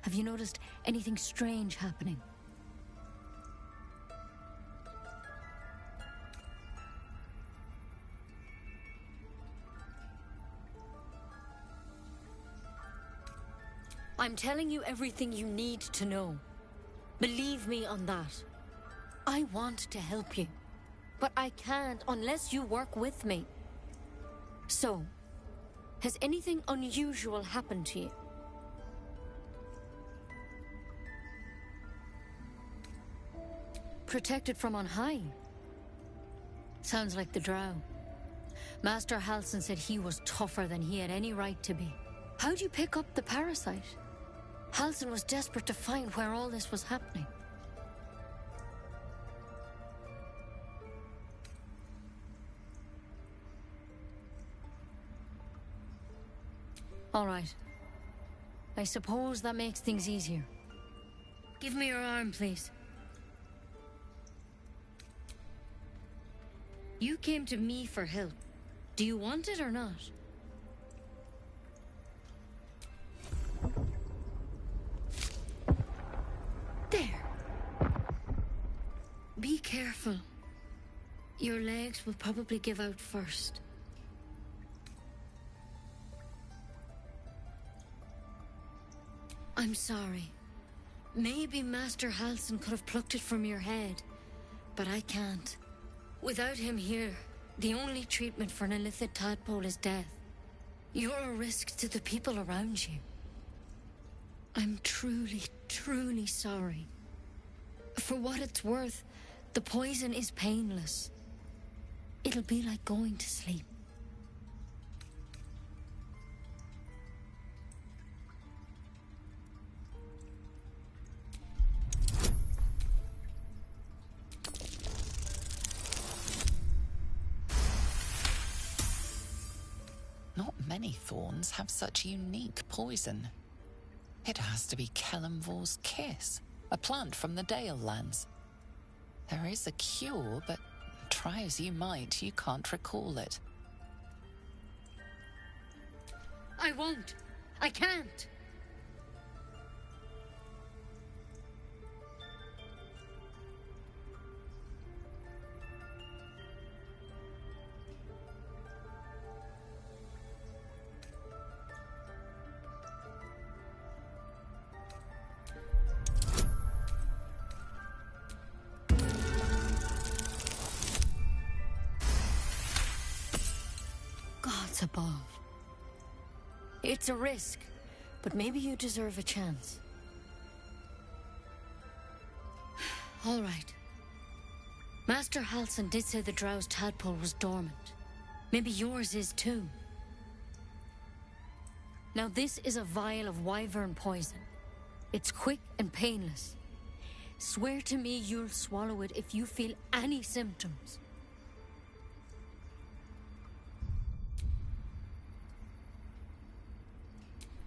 Have you noticed anything strange happening? I'm telling you everything you need to know. Believe me on that. I want to help you, but I can't unless you work with me. So, has anything unusual happened to you? Protected from on high? Sounds like the Drow. Master Halsin said he was tougher than he had any right to be. How'd you pick up the parasite? Halsin was desperate to find where all this was happening. All right. I suppose that makes things easier. Give me your arm, please. You came to me for help. Do you want it or not? There. Be careful. Your legs will probably give out first. I'm sorry. Maybe Master Halsin could have plucked it from your head, but I can't. Without him here, the only treatment for an illithid tadpole is death. You're a risk to the people around you. I'm truly, truly sorry. For what it's worth, the poison is painless. It'll be like going to sleep. Not many thorns have such unique poison. It has to be Kellenvor's kiss, a plant from the Dale lands. There is a cure, but try as you might, you can't recall it. I won't. I can't. Gods above. It's a risk, but maybe you deserve a chance. All right. Master Halsin did say the Drow's tadpole was dormant. Maybe yours is too. Now this is a vial of wyvern poison. It's quick and painless. Swear to me you'll swallow it if you feel any symptoms.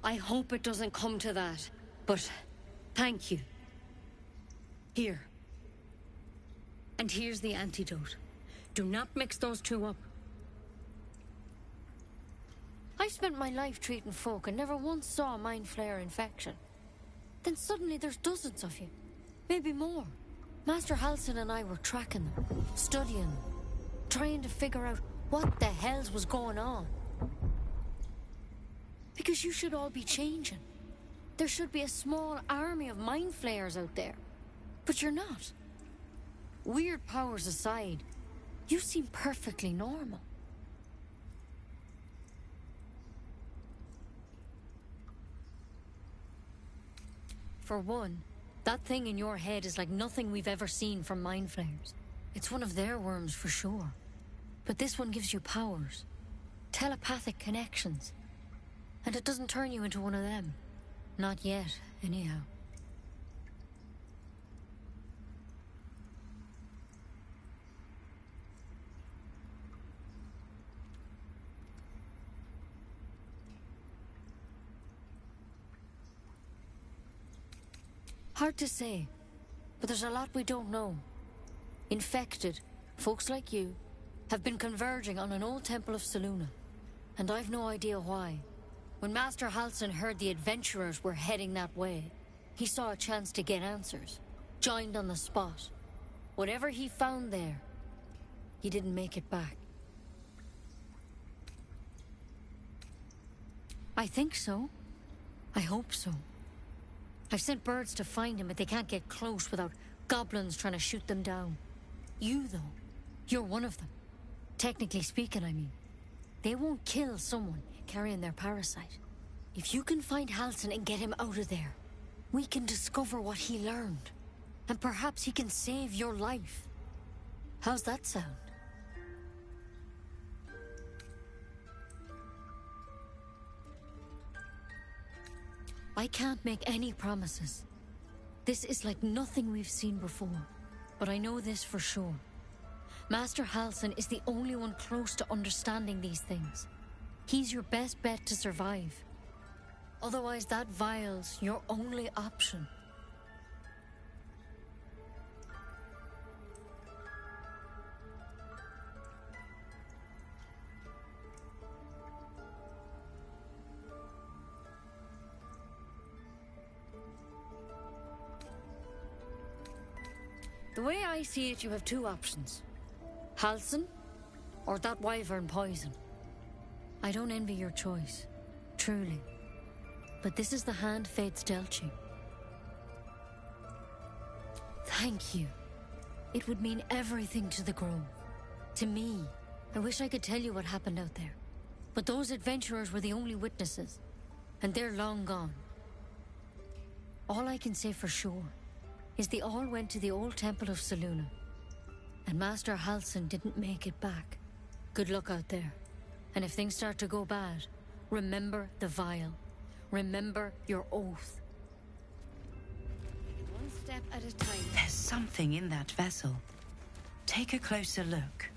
I hope it doesn't come to that, but thank you. Here. And here's the antidote. Do not mix those two up. I spent my life treating folk and never once saw a mind flayer infection. Then suddenly there's dozens of you. Maybe more. Master Halsin and I were tracking them, studying them, trying to figure out what the hells was going on. Because you should all be changing. There should be a small army of mind flayers out there. But you're not. Weird powers aside, you seem perfectly normal. For one, that thing in your head is like nothing we've ever seen from mind flayers. It's one of their worms for sure. But this one gives you powers. Telepathic connections. And it doesn't turn you into one of them. Not yet, anyhow. Hard to say, but there's a lot we don't know. Infected, folks like you, have been converging on an old temple of Selûne, and I've no idea why. When Master Halsin heard the adventurers were heading that way, he saw a chance to get answers, joined on the spot. Whatever he found there, he didn't make it back. I think so. I hope so. I've sent birds to find him, but they can't get close without goblins trying to shoot them down. You, though, you're one of them. Technically speaking, I mean. They won't kill someone carrying their parasite. If you can find Halsin and get him out of there, we can discover what he learned. And perhaps he can save your life. How's that sound? I can't make any promises. This is like nothing we've seen before. But I know this for sure. Master Halsin is the only one close to understanding these things. He's your best bet to survive. Otherwise, that vial's your only option. The way I see it, you have two options. Halsin, or that wyvern poison. I don't envy your choice, truly. But this is the hand fate's dealt you. Thank you. It would mean everything to the Grove. To me. I wish I could tell you what happened out there. But those adventurers were the only witnesses. And they're long gone. All I can say for sure is they all went to the old temple of Selûne. And Master Halsin didn't make it back. Good luck out there. And if things start to go bad, remember the vial. Remember your oath. One step at a time. There's something in that vessel. Take a closer look.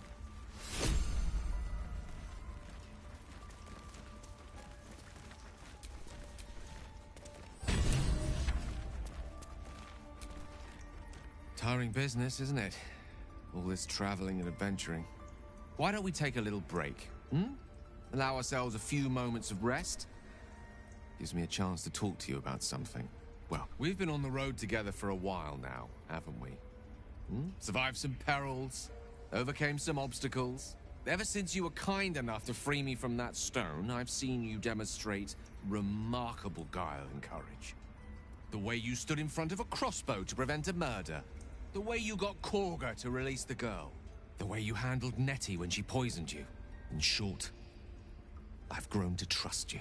Tiring business, isn't it? All this traveling and adventuring. Why don't we take a little break, Allow ourselves a few moments of rest? Gives me a chance to talk to you about something. Well, we've been on the road together for a while now, haven't we? Survived some perils, overcame some obstacles. Ever since you were kind enough to free me from that stone, I've seen you demonstrate remarkable guile and courage. The way you stood in front of a crossbow to prevent a murder. The way you got Korga to release the girl. The way you handled Nettie when she poisoned you. In short, I've grown to trust you.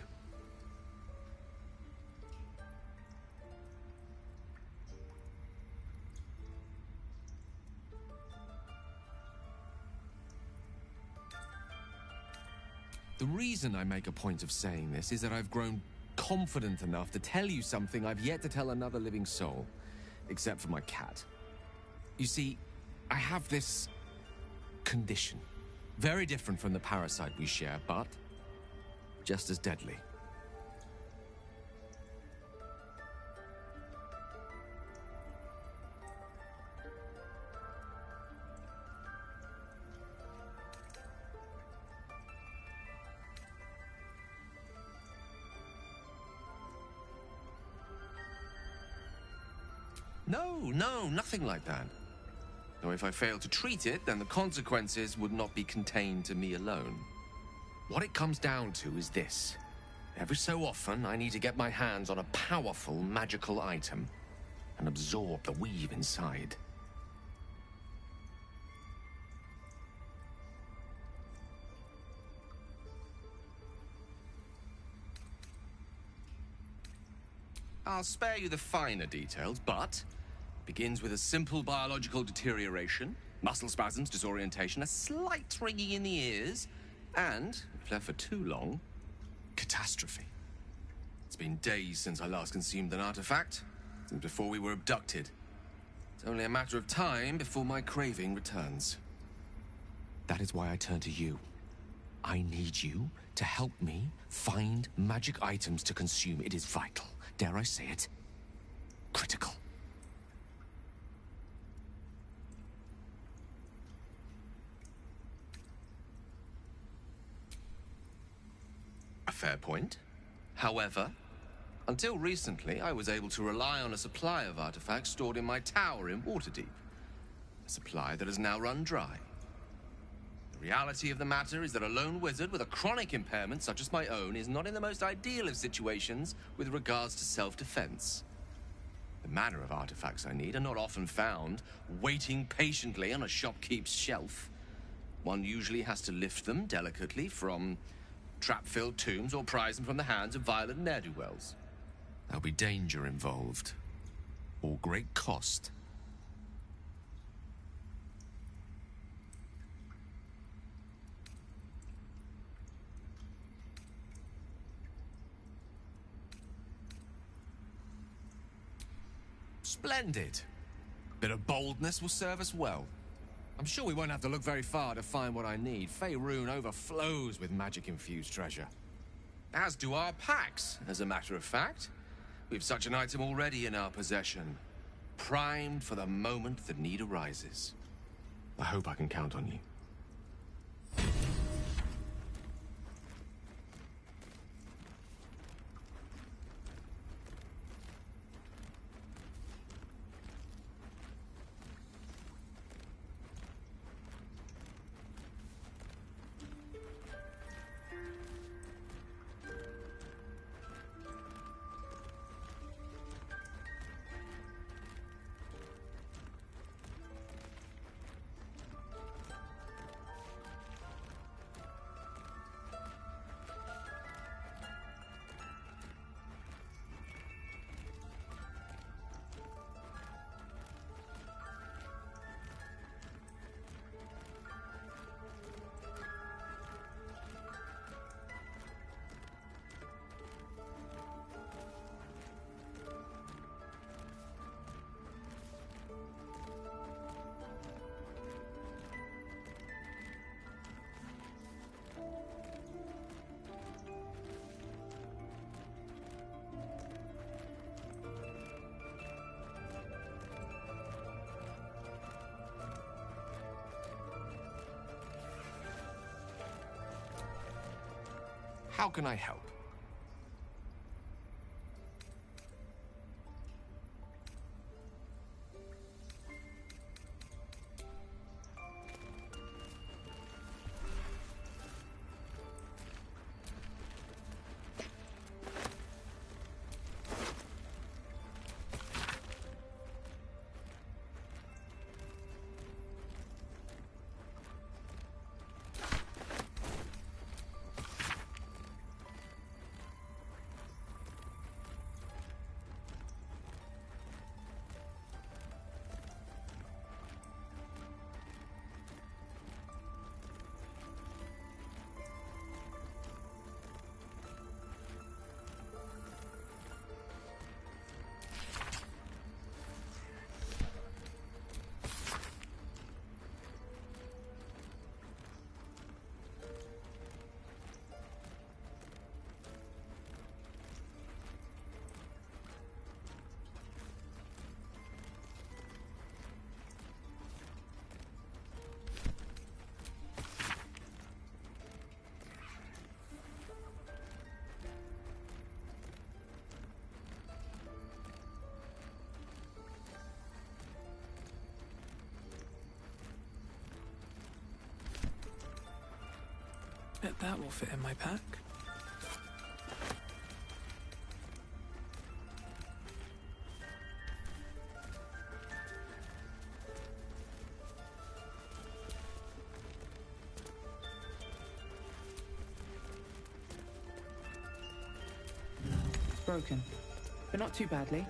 The reason I make a point of saying this is that I've grown confident enough to tell you something I've yet to tell another living soul, except for my cat. You see, I have this condition. Very different from the parasite we share, but just as deadly. No, nothing like that. Though if I fail to treat it, then the consequences would not be contained to me alone. What it comes down to is this. Every so often, I need to get my hands on a powerful magical item and absorb the weave inside. I'll spare you the finer details, but it begins with a simple biological deterioration, muscle spasms, disorientation, a slight ringing in the ears, and, if left for too long, catastrophe. It's been days since I last consumed an artifact, since before we were abducted. It's only a matter of time before my craving returns. That is why I turn to you. I need you to help me find magic items to consume. It is vital. Dare I say it? Critical. fair point. However, until recently, I was able to rely on a supply of artifacts stored in my tower in Waterdeep. A supply that has now run dry. The reality of the matter is that a lone wizard with a chronic impairment such as my own is not in the most ideal of situations with regards to self-defense. The manner of artifacts I need are not often found waiting patiently on a shopkeep's shelf. One usually has to lift them delicately from trap-filled tombs or prise them from the hands of violent ne'er-do-wells. There'll be danger involved, or great cost. Splendid. Bit of boldness will serve us well. I'm sure we won't have to look very far to find what I need. Faerun overflows with magic-infused treasure. As do our packs, as a matter of fact. We've such an item already in our possession. Primed for the moment the need arises. I hope I can count on you. How can I help? Bet that will fit in my pack. Broken, but not too badly.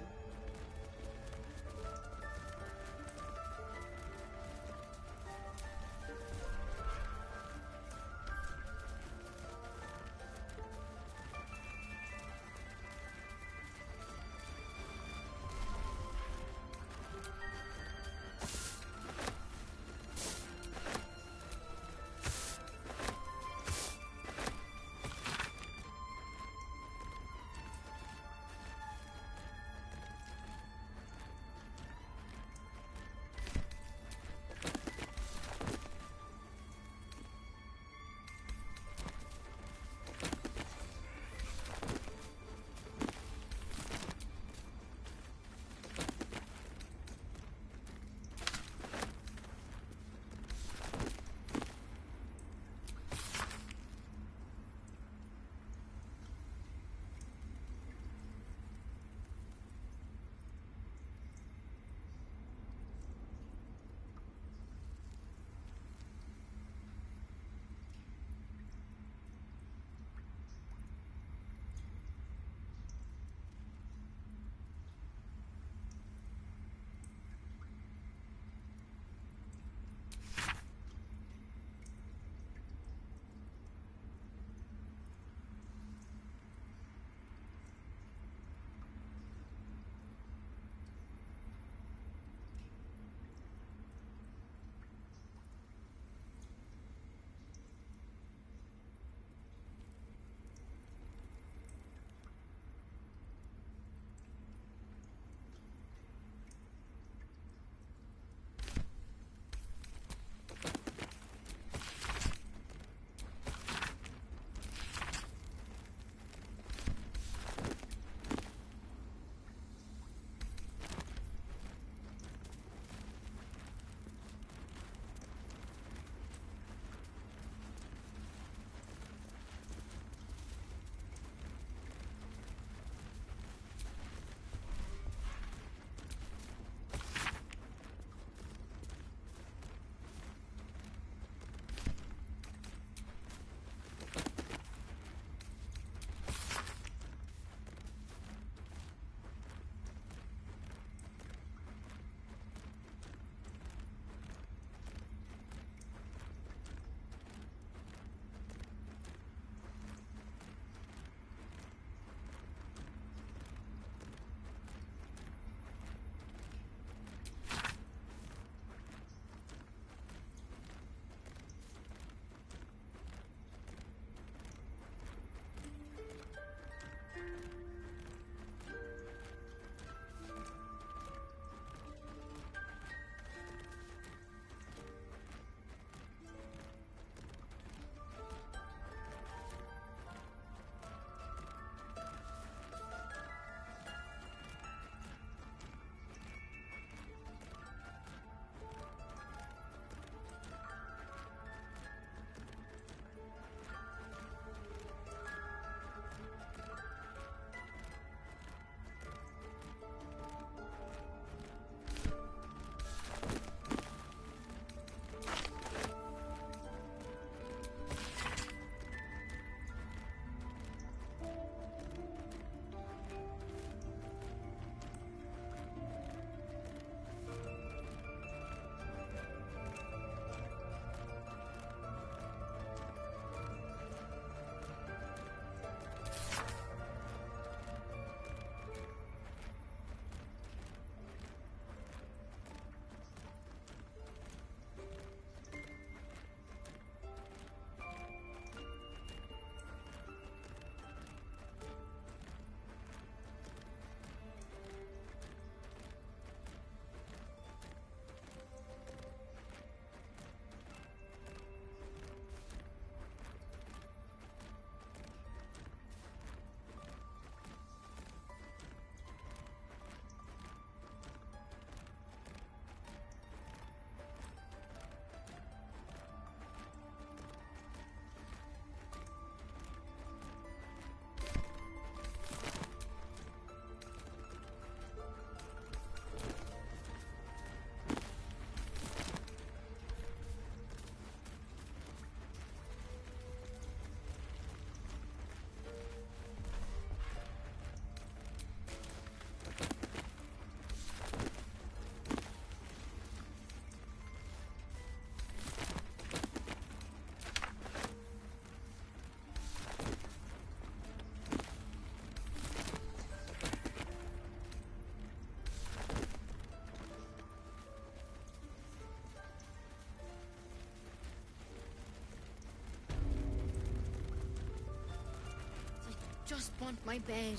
just want my bed.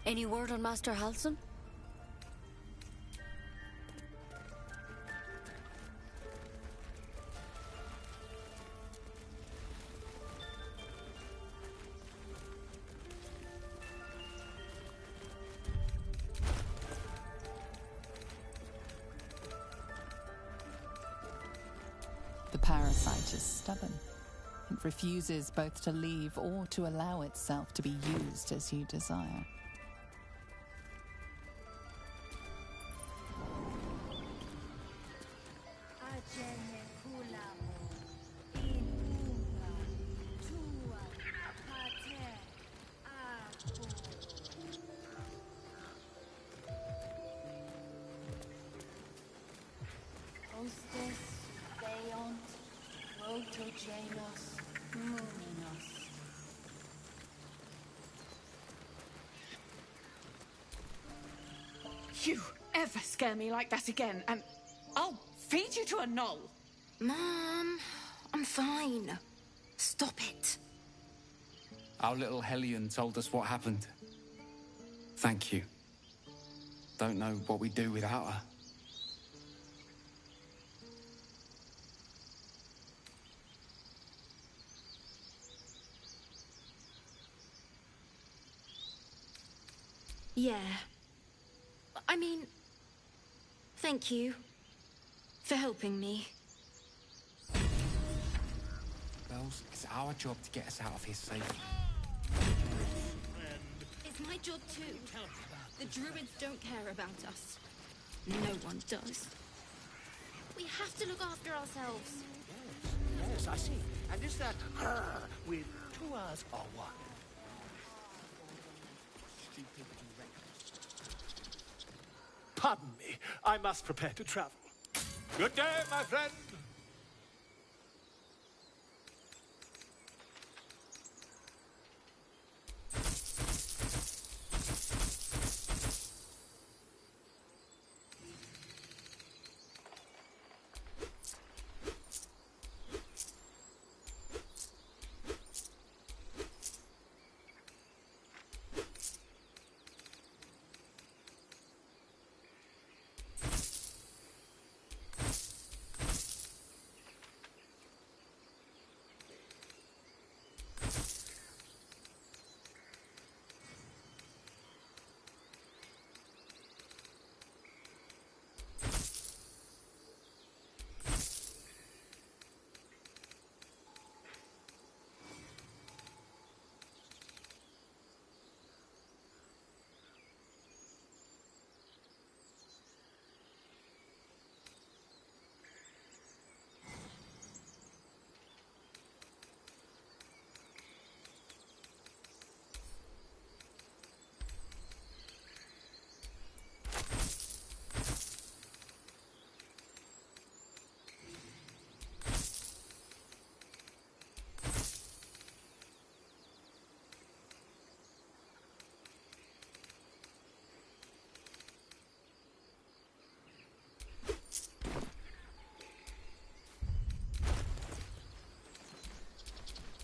Any word on Master Halsin? The parasite is stubborn. It refuses both to leave or to allow itself to be used as you desire. Hostes, Theont, Protogenos, Muninos. You ever scare me like that again, and I'll feed you to a knoll. Mom, I'm fine. Stop it. Our little Hellion told us what happened. Thank you. Don't know what we'd do without her. Yeah. I mean, thank you for helping me. Bells, it's our job to get us out of here safely. It's my job too. The druids don't care about us. No one does. We have to look after ourselves. Yes, I see. And is that her with 2 R's or what? Pardon me. I must prepare to travel. Good day, my friend.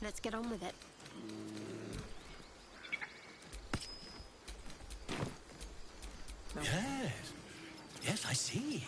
Let's get on with it. Yes. Yes, I see.